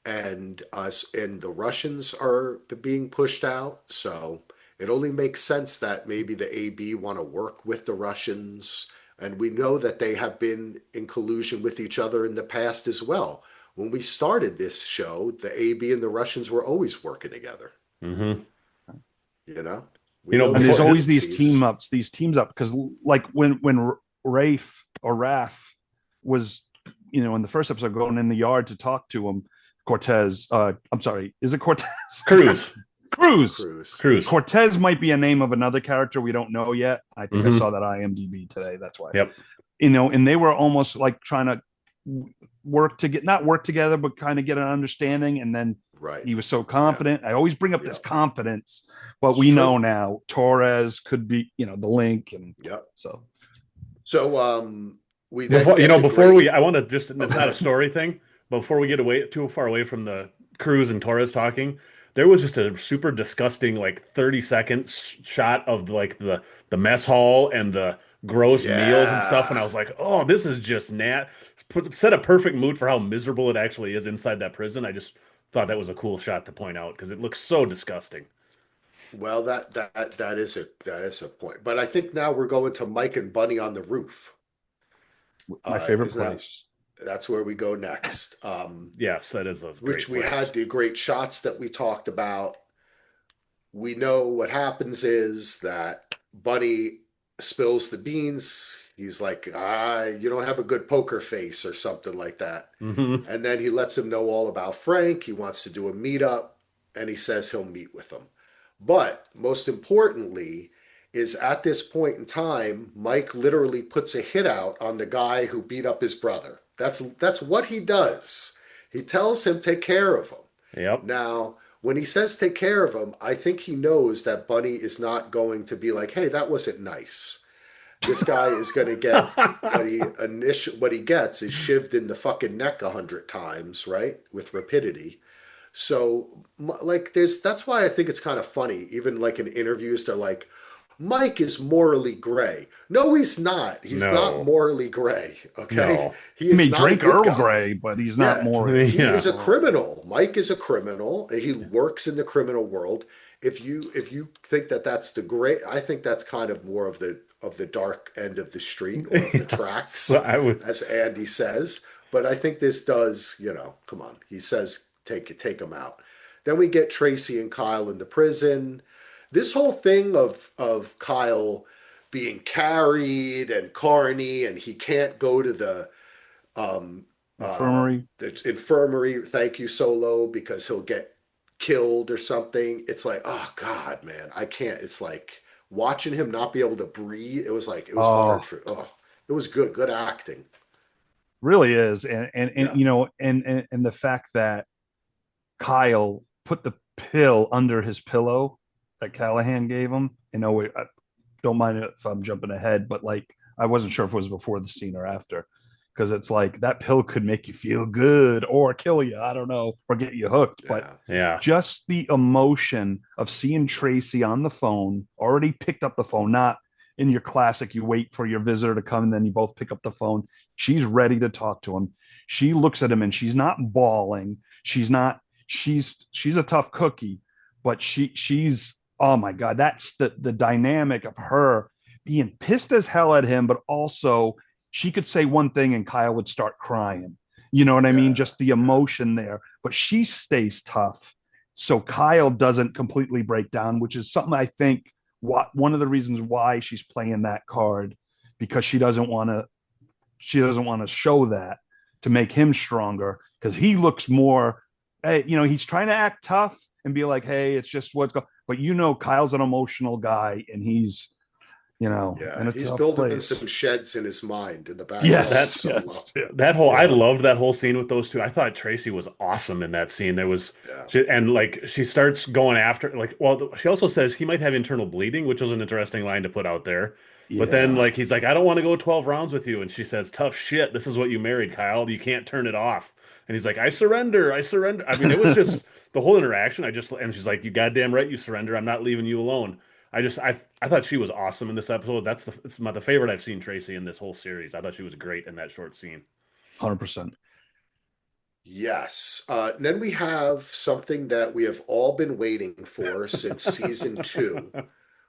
and us and the Russians are being pushed out. So it only makes sense that maybe the AB want to work with the Russians. And we know that they have been in collusion with each other in the past as well. When we started this show, the AB and the Russians were always working together. Hmm. You know, we You know, know And the there's before always tendencies. these teams up because like when Rafe or Raph was, in the first episode going in the yard to talk to him, Cortez. I'm sorry, is it Cortez? Cruz, Cruz. Cruz. Cruz. Cortez might be a name of another character we don't know yet. I think I saw Hmm. that IMDb today. That's why. Yep. And they were almost like trying to not work together, but kind of get an understanding. And then Right. he was so Yeah. confident. I always bring up this Yep. confidence, but It's we know true. now Torres could be, the link. And Yep. so, So we then get the Before great. I want to just, Oh, it's go not a ahead. story thing, but before we get away too far away from the Cruz and Torres talking, there was just a super disgusting, like 30-second shot of like the mess hall and the gross meals and stuff. And I Yeah. was like, oh, this is just set a perfect mood for how miserable it actually is inside that prison. I just thought that was a cool shot to point out because it looks so disgusting. Well, that is a point. But I think now we're going to Mike and Bunny on the roof. my favorite Isn't that place. that's where we go next? Yes, that is a Which great we place. had the great shots that we talked about. We know what happens is that Bunny spills the beans. He's like, you don't have a good poker face or something like that. Hmm. And then he lets him know all about Frank. He wants to do a meetup, and he says he'll meet with him. But most importantly, is at this point in time, Mike literally puts a hit out on the guy who beat up his brother. That's what he does. He tells him take care of him. Yep. Now, when he says take care of him, I think he knows that Bunny is not going to be like, "Hey, that wasn't nice." This guy is going to get what he gets is shivved in the fucking neck 100 times, right, with rapidity. So, like, that's why I think it's kind of funny. Even like in interviews, they're like, Mike is morally gray. No, he's not. He's not No, morally gray. Okay, no. he He is may not a drink good Earl guy. Grey, but he's not Yeah, morally. he Yeah. is a criminal. Mike is a criminal. He works in the criminal world. If you think that that's the great, I think that's kind of more of the dark end of the street or of the So tracks, I was, as Andy says. But I think this does, come on. He says take him out. Then we get Tracy and Kyle in the prison. This whole thing of Kyle being carried and Carney and he can't go to um, Infirmary. the infirmary. Thank you, Solo, because he'll get killed or something. It's like, oh God, man, I can't. It's like watching him not be able to breathe. It was like it was hard Oh, for. Oh, it was good acting. really is. And Yeah, and the fact that Kyle put pill under his pillow that Callahan gave him. I don't mind if I'm jumping ahead, but like I wasn't sure if it was before the scene or after, because it's like that pill could make you feel good or kill you. I don't know, or get you hooked. But Yeah. Yeah. just the emotion of seeing Tracy on the phone, already picked up the phone, not in your classic, you wait for your visitor to come and then you both pick up the phone. She's ready to talk to him. She looks at him and she's not bawling. She's not, she's a tough cookie, but she's, oh my God, that's the dynamic of her being pissed as hell at him, but also she could say one thing and Kyle would start crying. You know what I mean? Yeah. Just the Yeah. emotion there, but she stays tough. So Kyle doesn't completely break down, which is something I think one of the reasons why she's playing that card, because she doesn't want to show that to make him stronger, because he looks more, hey, he's trying to act tough and be like, hey, it's just what's going, but Kyle's an emotional guy, and he's in Yeah. a He's tough building place. some sheds in his mind in the back of Yes, that That solo. yes, yeah, that whole I yeah, loved that whole scene with those two. I thought Tracy was awesome in that scene. There was Yeah. and like she starts going after like well she also says he might have internal bleeding, which was an interesting line to put out there. But then yeah. like he's like I don't want to go 12 rounds with you and she says tough shit. This is what you married, Kyle. You can't turn it off. And he's like I surrender. I surrender. I mean it was just the whole interaction. And she's like you goddamn right you surrender. I'm not leaving you alone. I thought she was awesome in this episode. The favorite I've seen Tracy in this whole series. I thought she was great in that short scene. 100%. Yes. Then we have something that we have all been waiting for since season two,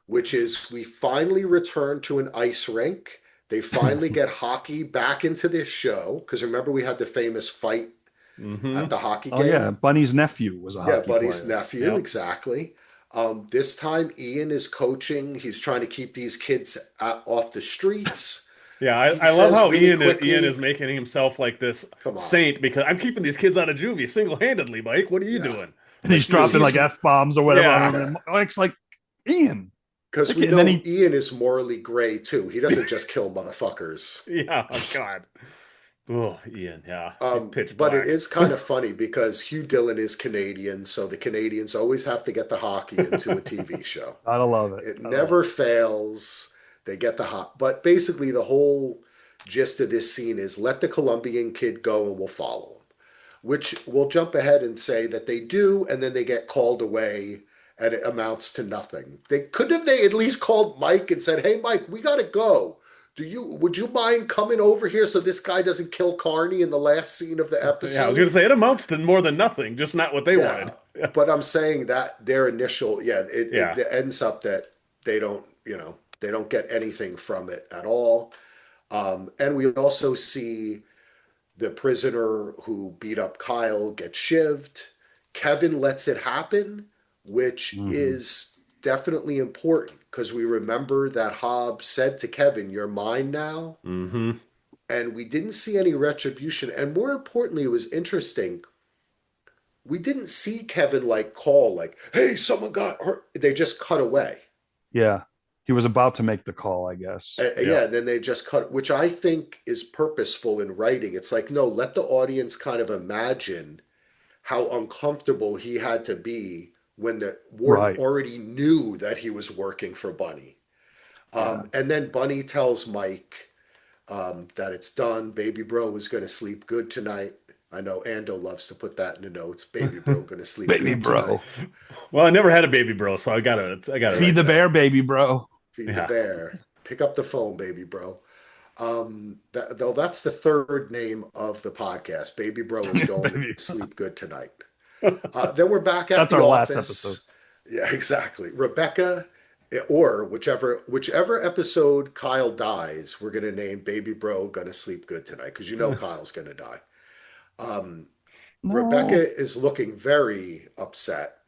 which is we finally return to an ice rink. They finally get hockey back into this show. Because remember, we had the famous fight at Hmm. the hockey Oh yeah, game? Bunny's nephew was a Yeah, hockey Buddy's player. nephew, Yep. exactly. This time, Ian is coaching. He's trying to keep these kids off the streets. Yeah, He I love says how really Ian is quickly, making himself like this come on. saint because I'm keeping these kids out of juvie single-handedly, Mike. What are you Yeah. doing? And Like he's he's Because dropping he's like he's, f-bombs or whatever on yeah. him. yeah. And Mike's like, Ian, Because we and then know he Ian is morally gray too. He doesn't just kill motherfuckers. Yeah, oh God. Oh, Ian, yeah. He's pitch But it black. is kind of funny because Hugh Dillon is Canadian, so the Canadians always have to get the hockey into a TV show. gotta love it. It Gotta love never fails. They get the hot. But basically, the whole gist of this scene is let the Colombian kid go and we'll follow him. Which we'll jump ahead and say that they do, and then they get called away, and it amounts to nothing. They couldn't have they at least called Mike and said, "Hey, Mike, we gotta go. Would you mind coming over here so this guy doesn't kill Carney in the last scene of the Yeah, I was gonna episode?" say it amounts to more than nothing, just not what they Yeah, wanted. Yeah. but I'm saying that their initial, yeah, Yeah. it ends up that they don't, they don't get anything from it at all. And we also see the prisoner who beat up Kyle get shivved. Kevin lets it happen, which it. is definitely important because we remember that Hobbs said to Kevin, "You're mine now." Hmm. And we didn't see any retribution. And more importantly, it was interesting. We didn't see Kevin like call, like, "Hey, someone got hurt." They just cut away. Yeah. He was about to make the call, I guess. Yeah. Yeah, and then they just cut, which I think is purposeful in writing. It's like, no, let the audience kind of imagine how uncomfortable he had to be when the warden Right. already knew that he was working for Bunny. Yeah. And then Bunny tells Mike that it's done. Baby bro is going to sleep good tonight. I know Ando loves to put that in the notes. Baby bro going to sleep Baby good tonight. bro. Well, I never had a baby bro, so I got it Feed right the there. bear, baby bro. Feed the Yeah. bear. Pick up the phone, baby bro. Though that's the third name of the podcast. Baby bro is going to Baby. sleep good tonight. Then we're back at That's the our last episode. office. Yeah, exactly. Rebecca, or whichever episode Kyle dies, we're gonna name Baby Bro gonna sleep good tonight because Kyle's gonna die. Um, No. Rebecca is looking very upset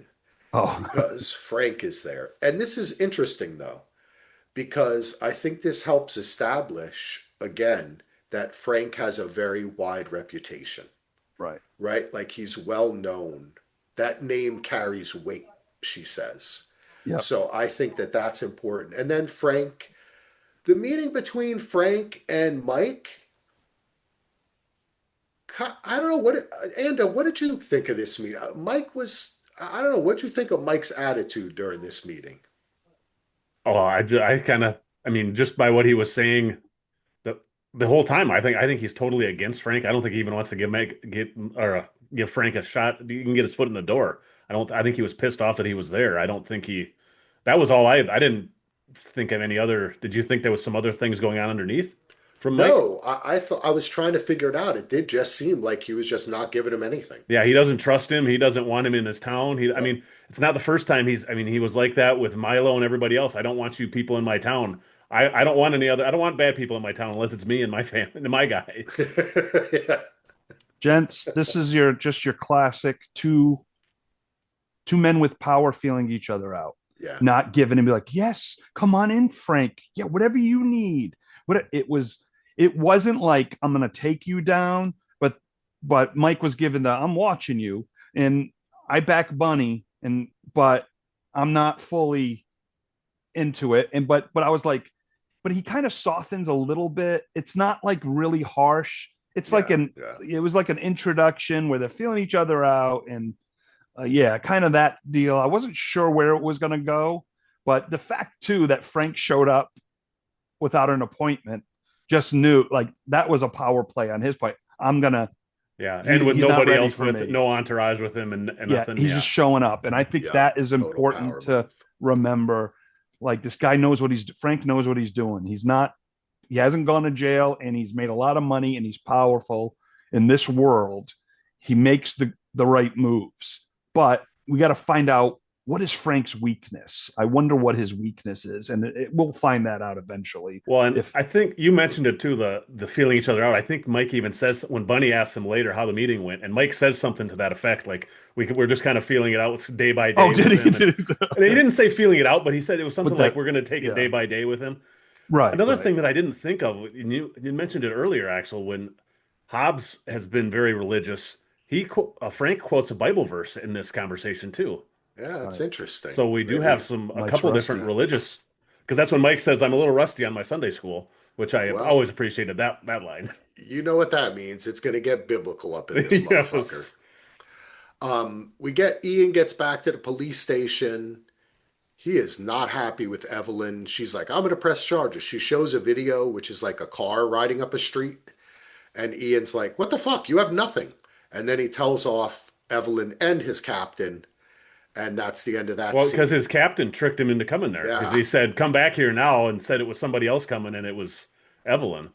Oh, because Frank is there, and this is interesting though because I think this helps establish again that Frank has a very wide reputation, right. right? Like he's well known. That name carries weight, she says. Yep. So I think that that's important. And then Frank, the meeting between Frank and Mike, I don't know Anda, what did you think of this meeting? Mike was, I don't know. What do you think of Mike's attitude during this meeting? Oh, I kind of, I mean, just by what he was saying the the whole time, I think he's totally against Frank. I don't think he even wants to give Frank a shot. He can get his foot in the door. I think he was pissed off that he was there. I don't think he. That was all I didn't think of any other. Did you think there was some other things going on underneath from Mike? No, I thought I was trying to figure it out. It did just seem like he was just not giving him anything. Yeah, he doesn't trust him. He doesn't want him in his town. I Yep. mean, it's not the first time I mean, he was like that with Milo and everybody else. I don't want you people in my town. I don't want any other, I don't want bad people in my town unless it's me and my family and my guys. Yeah. Gents, this is your classic two men with power feeling each other out, Yeah. not giving and be like, yes, come on in, Frank. Yeah, whatever you need. What it wasn't like I'm gonna take you down, but Mike was given the I'm watching you and I back Bunny and but I'm not fully into it. And but I was like, but he kind of softens a little bit. It's not like really harsh. It's like Yeah. an Yeah. it was like an introduction where they're feeling each other out and yeah, kind of that deal. I wasn't sure where it was going to go, but the fact too that Frank showed up without an appointment just knew like that was a power play on his part. I'm gonna Yeah, and with he's not nobody ready else for with me. no entourage with him and Yeah, nothing. he's Yeah. just showing up, and I think Yep. that is Total important power to move. remember. Like this guy knows what he's Frank knows what he's doing. He hasn't gone to jail, and he's made a lot of money, and he's powerful in this world. He makes the right moves, but we got to find out what is Frank's weakness. I wonder what his weakness is, and we'll find that out eventually. Well, and If I think you mentioned it too, the feeling each other out. I think Mike even says when Bunny asks him later how the meeting went, and Mike says something to that effect, like we're just kind of feeling it out day by oh, day did with he? him, Did he and he didn't say feeling it out, but he said it was something with like that? we're going to take it day Yeah, by day with him. right, Another right. thing that I didn't think of, and you mentioned it earlier, Axel, when Hobbs has been very religious. Frank quotes a Bible verse in this conversation too. Yeah, that's Right. interesting. So we do have Maybe. a Mike's couple different rusty. religious, because that's when Mike says I'm a little rusty on my Sunday school, which I have Well, always appreciated that line. you know what that means. It's going to get biblical up in this motherfucker. Yes. We get Ian gets back to the police station. He is not happy with Evelyn. She's like, I'm going to press charges. She shows a video, which is like a car riding up a street. And Ian's like, what the fuck? You have nothing. And then he tells off Evelyn and his captain. And that's the end of that Well, because scene. his captain tricked him into coming there, because Yeah. he said, "Come back here now," and said it was somebody else coming, and it was Evelyn.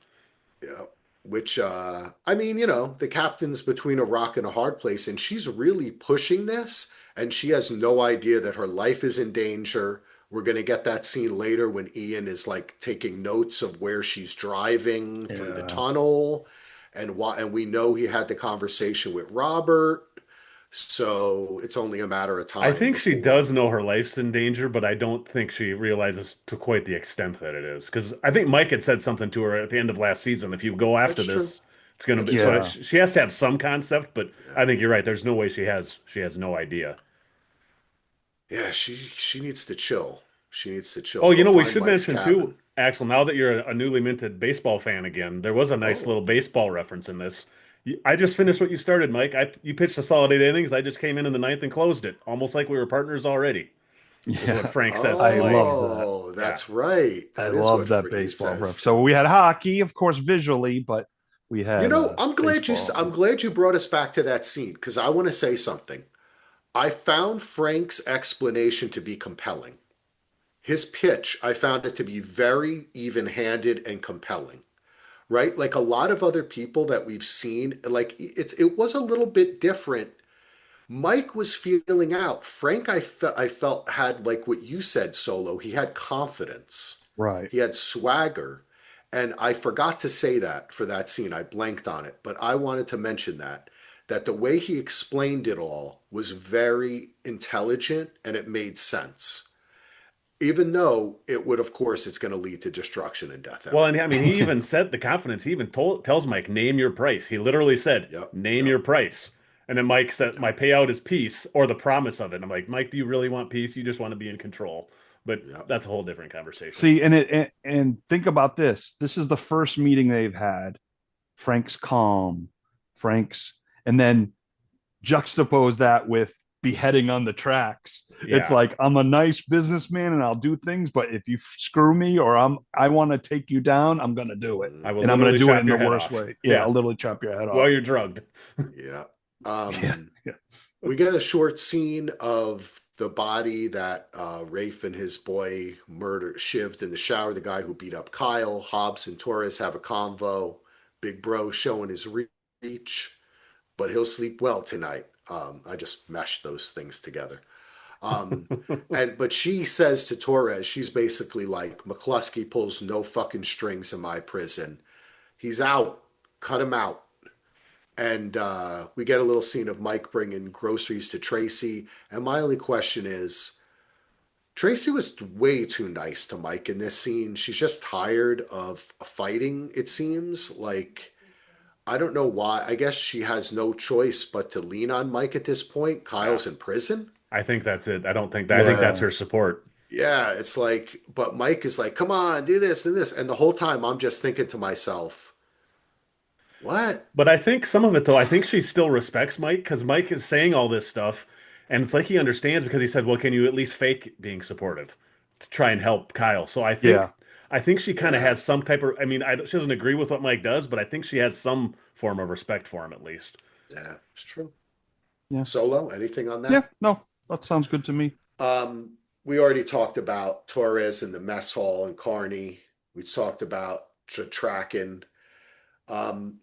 Yeah. Which, I mean, you know, the captain's between a rock and a hard place, and she's really pushing this, and she has no idea that her life is in danger. We're going to get that scene later when Ian is like taking notes of where she's driving through the Yeah. tunnel, and we know he had the conversation with Robert, so it's only a matter of I time think she before. does know her life's in danger, but I don't think she realizes to quite the extent that it is. Because I think Mike had said something to her at the end of last season. If you go after That's true. this, it's going to That's be so true. Yeah. she has to have some concept. But Yeah. I think you're right. There's no way she has no idea. Yeah, she needs to chill. She needs to chill. Oh, Go we find should Mike's mention too, cabin. Axel. Now that you're a newly minted baseball fan again, there was a nice Oh. little baseball reference in this. I just finished what you started, Mike. You pitched a solid 8 innings. I just came in the ninth and closed it, almost like we were partners already. Is what Yeah. Frank says to I Mike. love that. Oh, Yeah. that's right. I That is what love that he baseball says ref. to So him. we had hockey, of course, visually, but we You had know, I'm baseball. glad you brought us back to that scene because I want to say something. I found Frank's explanation to be compelling. His pitch, I found it to be very even-handed and compelling, right? Like a lot of other people that we've seen, like it was a little bit different. Mike was feeling out. Frank, I felt had like what you said, Solo. He had confidence. Right. He had swagger. And I forgot to say that for that scene. I blanked on it, but I wanted to mention that the way he explained it all was very intelligent and it made sense. Even though it would, of course, it's going to lead to destruction and death, Well, and I everyone. mean, he even said the confidence. He even tells Mike, "Name your price." He literally said, Yep, "Name yep, your price." And then Mike said, yep, "My payout is peace or the promise of it." And I'm like, Mike, do you really want peace? You just want to be in control. But yep. that's a whole different conversation. See, and think about this. This is the first meeting they've had. Frank's calm, Frank's, and then juxtapose that with beheading on the tracks. It's Yeah. like, I'm a nice businessman and I'll do things, but if you screw me or I want to take you down, I'm going to do it. I will And I'm going to literally do it chop in the your head worst off. way. Yeah, Yeah. I'll literally chop your head While off. you're drugged. Yeah. Yeah. Um, Yeah. we get a short scene of the body that Rafe and his boy murdered, shivved in the shower. The guy who beat up Kyle. Hobbs and Torres have a convo. Big Bro showing his reach, but he'll sleep well tonight. I just meshed those things together. Um, but she says to Torres, she's basically like, McCluskey pulls no fucking strings in my prison. He's out. Cut him out. And we get a little scene of Mike bringing groceries to Tracy. And my only question is, Tracy was way too nice to Mike in this scene. She's just tired of fighting, it seems. Like, I don't know why. I guess she has no choice but to lean on Mike at this point. Yeah. Kyle's in prison. I think that's it. I don't think that, I think that's Yeah. her support. Yeah, it's like, but Mike is like, come on, do this, do this. And the whole time I'm just thinking to myself, what? But I think some of it though, I think she still respects Mike because Mike is saying all this stuff, and it's like he understands because he said, "Well, can you at least fake being supportive to try and help Kyle?" So Yeah. I think she kind of Yeah, has some type of. I mean, she doesn't agree with what Mike does, but I think she has some form of respect for him at least. yeah, it's true. Yeah. Solo, anything on Yeah. that? No, that sounds good to me. We already talked about Torres and the mess hall and Carney. We talked about tracking. Um,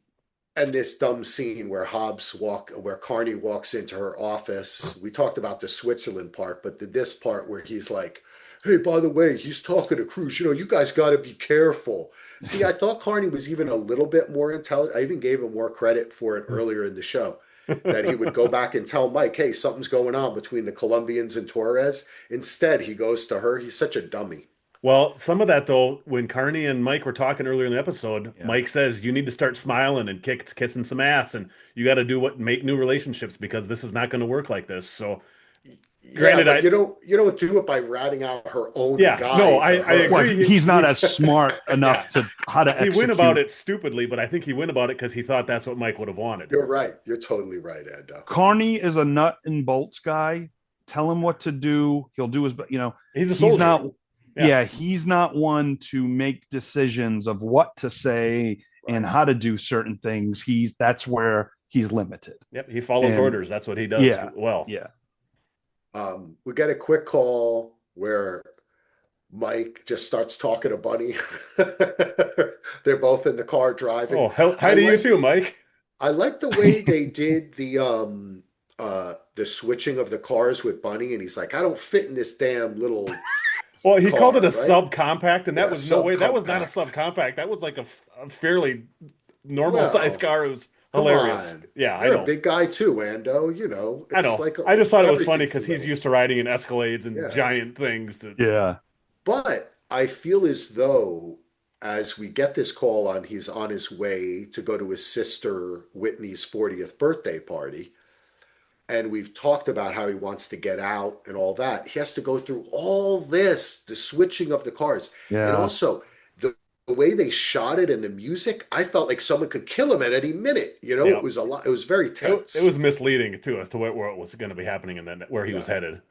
and this dumb scene where Carney walks into her office. We talked about the Switzerland part, but this part where he's like, "Hey, by the way, he's talking to Cruz. You know, you guys got to be careful." See, I thought Carney was even a little bit more intelligent. I even gave him more credit for it earlier in the show. That he would go back and tell Mike, "Hey, something's going on between the Colombians and Torres." Instead, he goes to her. He's such a dummy. Well, some of that though, when Carney and Mike were talking earlier in the episode, Yeah. Mike says you need to start smiling and kissing some ass, and you got to do what make new relationships because this is not going to work like this. So, Yeah, granted, but you don't do it by ratting out her own yeah, no, guy to I her. Well, agree. he's not as smart enough Yeah, to how to he went about execute. it stupidly, but I think he went about it because he thought that's what Mike would have wanted. You're right. You're totally right, Endo. Carney is a nut and bolts guy. Tell him what to do. He'll do his, He's a he's soldier. not, Yeah, yeah, he's not one to make decisions of what to say and Right. how to do certain things. That's where he's limited. yep, he follows And orders. That's what he does yeah, well. yeah, We get a quick call where Mike just starts talking to Bunny. They're both in the car driving. Oh, hell, I hi to you like too, Mike. I like the way they did the switching of the cars with Bunny, and he's like, I don't fit in this damn little Well, he called it a car, right? subcompact, and that Yeah, was no way. That was not a subcompact. subcompact. That was like a fairly normal sized Well, car. It was come hilarious. on. Yeah, I You're a know. big guy too, Ando. I It's know. like I just thought it was funny everything's because he's little. used to riding in Escalades and Yeah. giant things. yeah, But I feel as though as we get this call on he's on his way to go to his sister Whitney's 40th birthday party, and we've talked about how he wants to get out and all that. He has to go through all this, the switching of the cars. And yeah, also the way they shot it and the music, I felt like someone could kill him at any minute. It Yeah, was a lot, it was very it was tense. misleading too as to where it was going to be happening and then where he was Yeah. headed.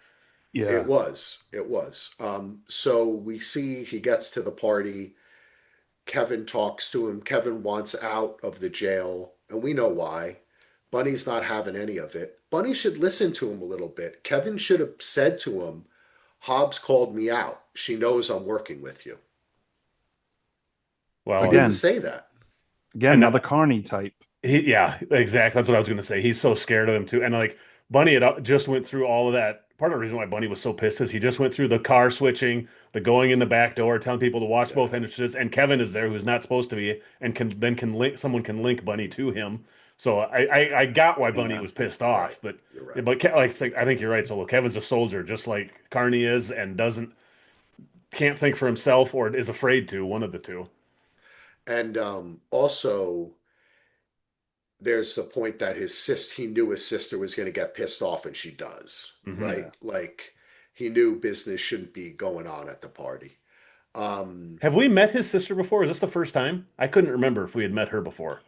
yeah. It was. So we see he gets to the party. Kevin talks to him. Kevin wants out of the jail, and we know why. Bunny's not having any of it. Bunny should listen to him a little bit. Kevin should have said to him, Hobbs called me out. She knows I'm working with you. He Well, didn't Again, say that. and another Carney type. yeah, exactly. That's what I was going to say. He's so scared of him too. And like Bunny had just went through all of that. Part of the reason why Bunny was so pissed is he just went through the car switching, the going in the back door, telling people to watch both Yeah, entrances, and Kevin is there who's not supposed to be, and can link someone can link Bunny to him. So I got why Bunny Yeah, was pissed right. off, You're right. I think you're right. So Kevin's a soldier, just like Carney is, and doesn't can't think for himself or is afraid to. One of the two. And also, there's the point that he knew his sister was going to get pissed off, and she does, Hmm. yeah. right? Like he knew business shouldn't be going on at the party. Um, Have we met his sister before? Is this the first time? I couldn't remember if we had met her before.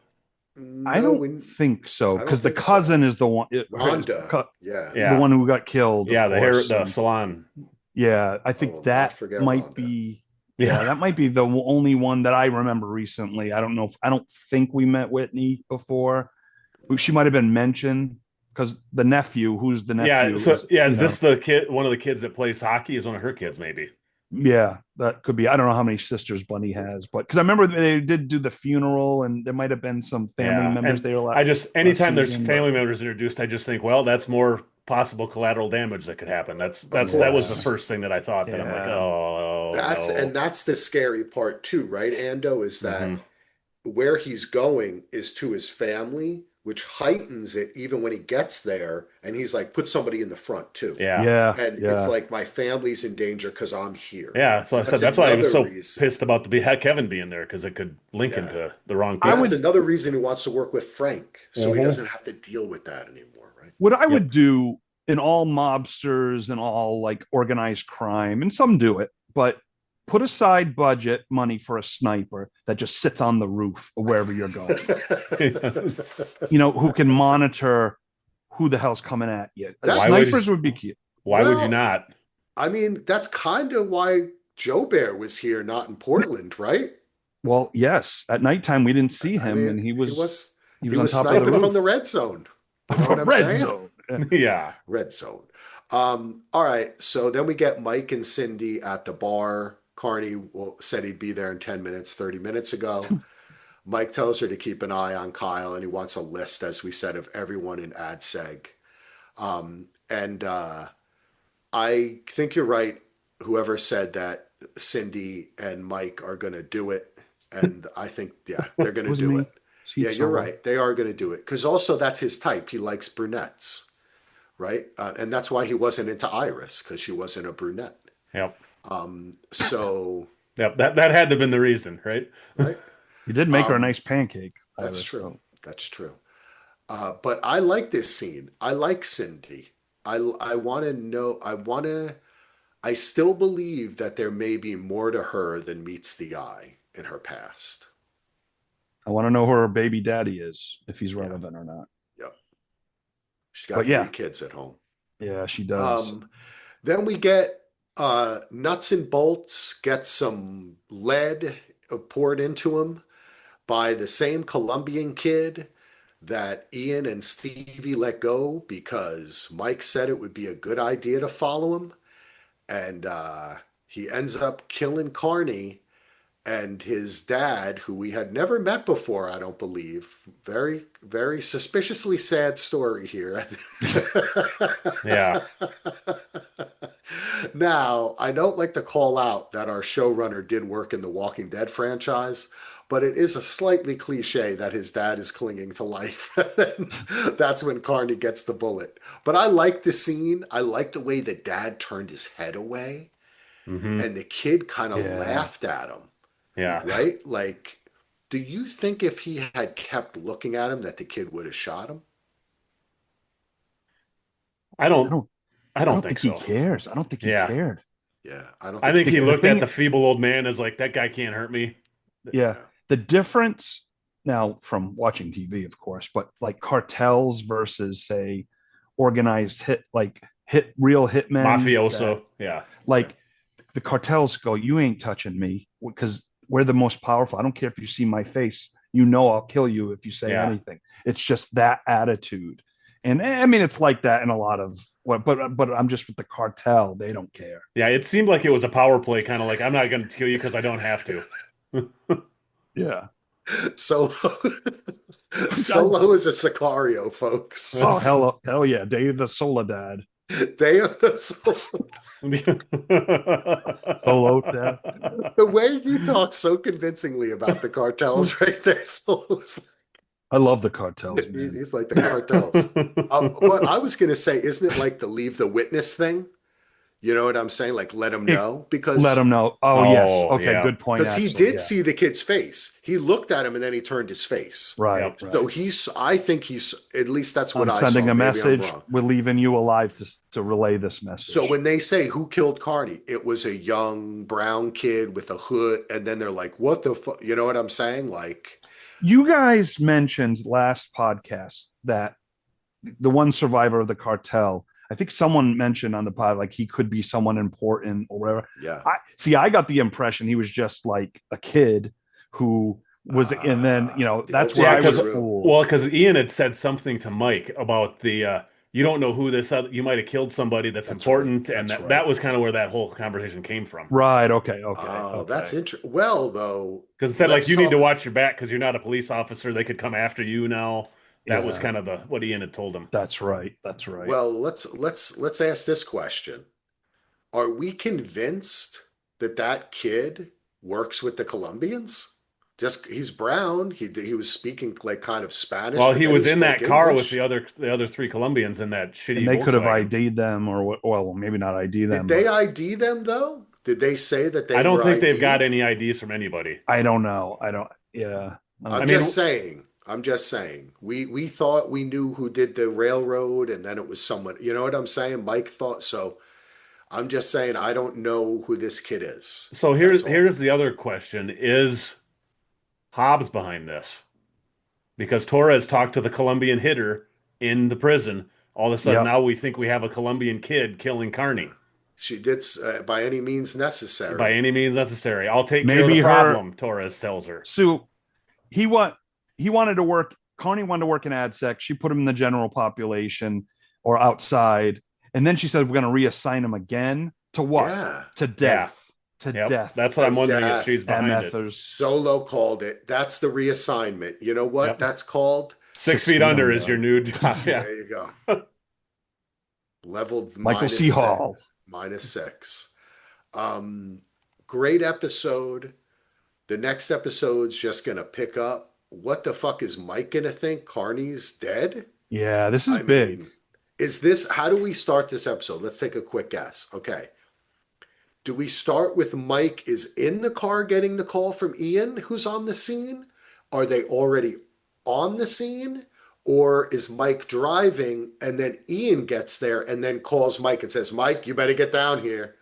I No, don't think so I don't because the think so. cousin is the one, Honda. Yeah. the Yeah. one who got killed, of Yeah, course. the And salon. yeah, I I think will not that forget might Rhonda. be, Yeah. yeah, that might be the only one that I remember recently. I don't know if, I don't think we met Whitney before. She No. might have been mentioned because the nephew, who's the Yeah. nephew, So is, yeah, is this the kid, one of the kids that plays hockey? Is one of her kids, maybe? yeah, that could be. I don't know how many sisters Bunny has, but because I remember they did do the funeral and there might have been some family Yeah. members And there I just last anytime there's season, but family members introduced, I just think, well, that's more possible collateral damage that could happen. Of That was the yeah, course. first thing that I thought that I'm like, yeah, oh no. That's the scary part too, right, Ando, is Hmm. that where he's going is to his family, which heightens it even when he gets there. And he's like, put somebody in the front too. Yeah. yeah, And it's yeah. like, my family's in danger because I'm here. Yeah. So I said That's that's why I was another so reason. pissed about Kevin being there because it could link Yeah. into the wrong I That's people. would, another reason he wants to work with Frank, so he Hmm. doesn't have to deal with that anymore, right? what I Yep. would do in all mobsters and all like organized crime, and some do it, but put aside budget money for a sniper that just sits on the roof or wherever you're going. Yes. Who can monitor who the hell's coming at you. Why Snipers would That's would be cute. why would you well, not? I mean, that's kind of why Joe Bear was here, not in Portland, right? Well, yes. At nighttime, we didn't see I him, mean, and he was he he was on was top of the sniping from the roof red zone. You know what from I'm red saying? zone. Yeah. Red zone. All right. So then we get Mike and Cindy at the bar. Carney said he'd be there in 10 minutes, 30 minutes ago. Mike tells her to keep an eye on Kyle, and he wants a list, as we said, of everyone in AdSeg. And I think you're right. Whoever said that Cindy and Mike are going to do it. And I think, yeah, they're going It to was do me. it. It's Yeah, Heath you're Solo. right. They are going to do it. Because also that's his type. He likes brunettes, right? And that's why he wasn't into Iris, because she wasn't a brunette. Yep. So, Yep. That had to have been the reason, right? right? You did make her a Um, nice pancake, that's Iris. true. So That's true. But I like this scene. I like Cindy. I want to know. I still believe that there may be more to her than meets the eye in her past. I want to know who her baby daddy is, if he's Yeah. relevant or not. Yep. She's But got three yeah, kids at home. yeah, she does. Um, then we get nuts and bolts, get some lead poured into him by the same Colombian kid that Ian and Stevie let go because Mike said it would be a good idea to follow him. And he ends up killing Carney and his dad, who we had never met before, I don't believe. Very, very suspiciously sad story here. Yeah. Now, I don't like to call out that our showrunner did work in the Walking Dead franchise, but it is a slightly cliche that his dad is clinging to life. That's when Carney gets the bullet. But I like the scene. I like the way the dad turned his head away Hmm. and the kid kind of Yeah. laughed at him, Yeah. right? Like, do you think if he had kept looking at him that the kid would have shot him? I I don't don't I I don't don't think think he so. cares. I don't think he Yeah. cared. Yeah, I don't I think he think he The looked at thing, the feeble old man as like that guy can't hurt me. yeah, yeah. the difference now from watching TV, of course, but like cartels versus say organized hit real hitmen that Mafioso. Yeah. Yeah. like the cartels go, you ain't touching me because we're the most powerful. I don't care if you see my face. I'll kill you if you say Yeah. anything. It's just that attitude. And I mean, it's like that in a lot of what, but I'm just with the cartel. They don't care. Yeah. It seemed like it was a power play, kind of like I'm not going to kill you because I don't have to. Yeah. Solo, I, Solo is a Sicario, folks. oh, hell yeah. Dave the Soledad. Day of the Soul. Solo dad. The way you talk so convincingly about the cartels right there, Solo's I love the cartels, man. he's like the cartels. But I was going to say, isn't it like the leave the witness thing? You know what I'm saying? Like let him It, know let them know. Oh, yes. Oh, Okay. yeah. Good point, because he Axel. did Yeah. see the kid's face. He looked at him and then he turned his face. Right. Yep. So Right. I think he's, at least that's what I'm I sending saw. a Maybe I'm message. wrong. We're leaving you alive to relay this So message. when they say who killed Carney, it was a young brown kid with a hood, and then they're like, "What the fuck?" You know what I'm saying? Like, You guys mentioned last podcast that the one survivor of the cartel, I think someone mentioned on the pod, like he could be someone important or whatever. Yeah. I got the impression he was just like a kid who was, and then, The old that's where Yeah, I was switcheroo. fooled. because Ian had said something to Mike about the you don't know who this other, you might have killed somebody that's That's right. important, and That's that right. was kind of where that whole conversation came from. Right. Okay. Okay. Oh, that's Okay. interesting. Well, though, Because it said like let's you need to talk. watch your back because you're not a police officer. They could come after you now. That was Yeah. kind of the what Ian had told him. That's right. That's right. Well, let's ask this question. Are we convinced that that kid works with the Colombians? Just he's brown. He was speaking like kind of Spanish, Well, but he then he was in that spoke car with English. the other three Colombians in that And shitty they could have Volkswagen. ID'd them or what? Well, maybe not ID Did them, they but ID them though? Did they say that I they don't were think they've got ID'd? any IDs from anybody. I don't know. I don't, yeah. I I I'm don't, mean, just saying. I'm just saying. We thought we knew who did the railroad, and then it was someone. You know what I'm saying? Mike thought so. I'm just saying I don't know who this kid is. so That's all. here's the other question: is Hobbs behind this? Because Torres talked to the Colombian hitter in the prison. All of a sudden, yep. now we think we have a Colombian kid killing Yeah. Carney She did by any means by necessary. any means necessary. I'll take care of the Maybe her, problem, Torres tells her. Sue, he want he wanted to work. Connie wanted to work in ad sec. She put him in the general population or outside, and then she said we're going to reassign him again to what? Yeah. To Yeah. death. To Yep. death. That's what The I'm wondering if death. she's behind it. MFers. Solo called it. That's the reassignment. You know what Yep. that's called? 6 feet 6 feet under is your under. new job. Yeah. There you go. Leveled Michael C. minus six. Hall. Minus six. Um, great episode. The next episode's just gonna pick up. What the fuck is Mike gonna think? Carney's dead? Yeah, this is I big. mean, is this how do we start this episode? Let's take a quick guess. Okay. Do we start with Mike is in the car getting the call from Ian, who's on the scene? Are they already on the scene? Or is Mike driving and then Ian gets there and then calls Mike and says, Mike, you better get down here?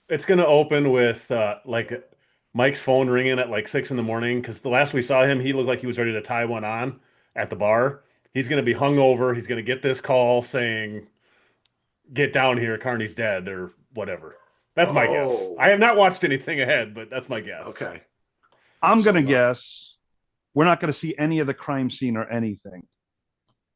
It's gonna open with like Mike's phone ringing at like 6 in the morning because the last we saw him, he looked like he was ready to tie one on at the bar. He's gonna be hungover. He's gonna get this call saying, "Get down here, Carney's dead," or whatever. That's my guess. I Oh, have not watched anything ahead, but that's my guess. okay. I'm going So, to guess we're not going to see any of the crime scene or anything.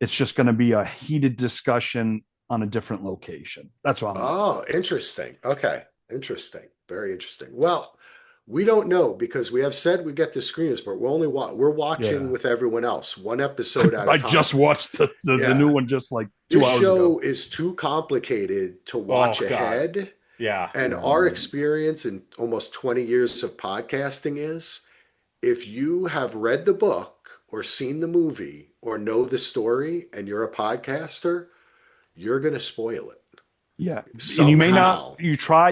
It's just going to be a heated discussion on a different location. That's what I'm going to oh, think. interesting. Okay. Interesting. Very interesting. Well, we don't know because we have said we get the screeners, but we're watching Yeah. with everyone else, one episode at a I just time. watched the new Yeah. one just like This 2 hours ago. show is too complicated to Oh watch God. ahead. Yeah. And our Yeah. experience in almost 20 years of podcasting is if you have read the book or seen the movie or know the story and you're a podcaster, you're going to spoil it Yeah. And you may not, somehow. you try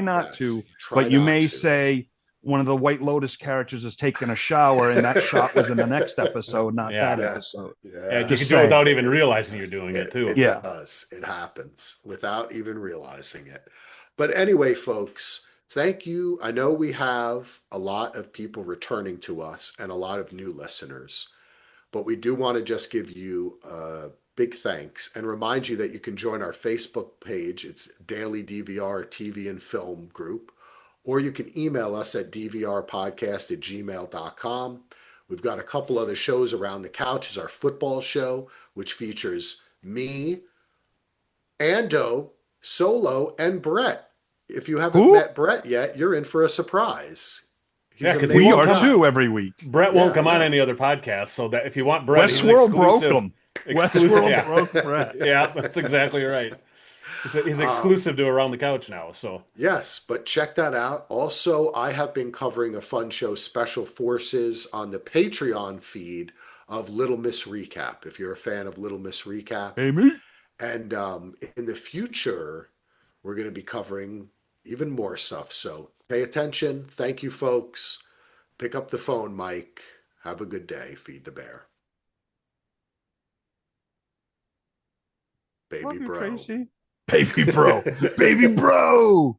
not Yes, to, you try but you not may to. say one of the White Lotus characters is taking a shower and that shot was in the next episode, not that Yeah. Yeah. episode. Yeah. Yeah. You can Just do it saying. without even realizing you're Yes. doing it It, too. it Yeah. does. It happens without even realizing it. But anyway, folks, thank you. I know we have a lot of people returning to us and a lot of new listeners, but we do want to just give you a big thanks and remind you that you can join our Facebook page. It's Daily DVR TV and Film Group, or you can email us at dvrpodcast@gmail.com. We've got a couple other shows around the couch. Is our football show, which features me, Ando, Solo, and Brett. If you haven't Who? met Brett yet, you're in for a surprise. Yeah, He's an because he We won't amazing are come. too guy. every week. Brett won't Yeah, I come on know. any other podcast. So that if you want Brett, he's an Westworld broke exclusive. them. Exclusive. Westworld Yeah. broke Brett. Yeah. That's exactly right. He's Um, exclusive to Around the Couch now. So Yes, but check that out. Also, I have been covering a fun show, Special Forces, on the Patreon feed of Little Miss Recap, if you're a fan of Little Miss Recap. Hey, me. And in the future, we're going to be covering even more stuff. So pay attention. Thank you, folks. Pick up the phone, Mike. Have a good day. Feed the bear. Baby Love you, bro. Tracy. Baby bro. Baby bro.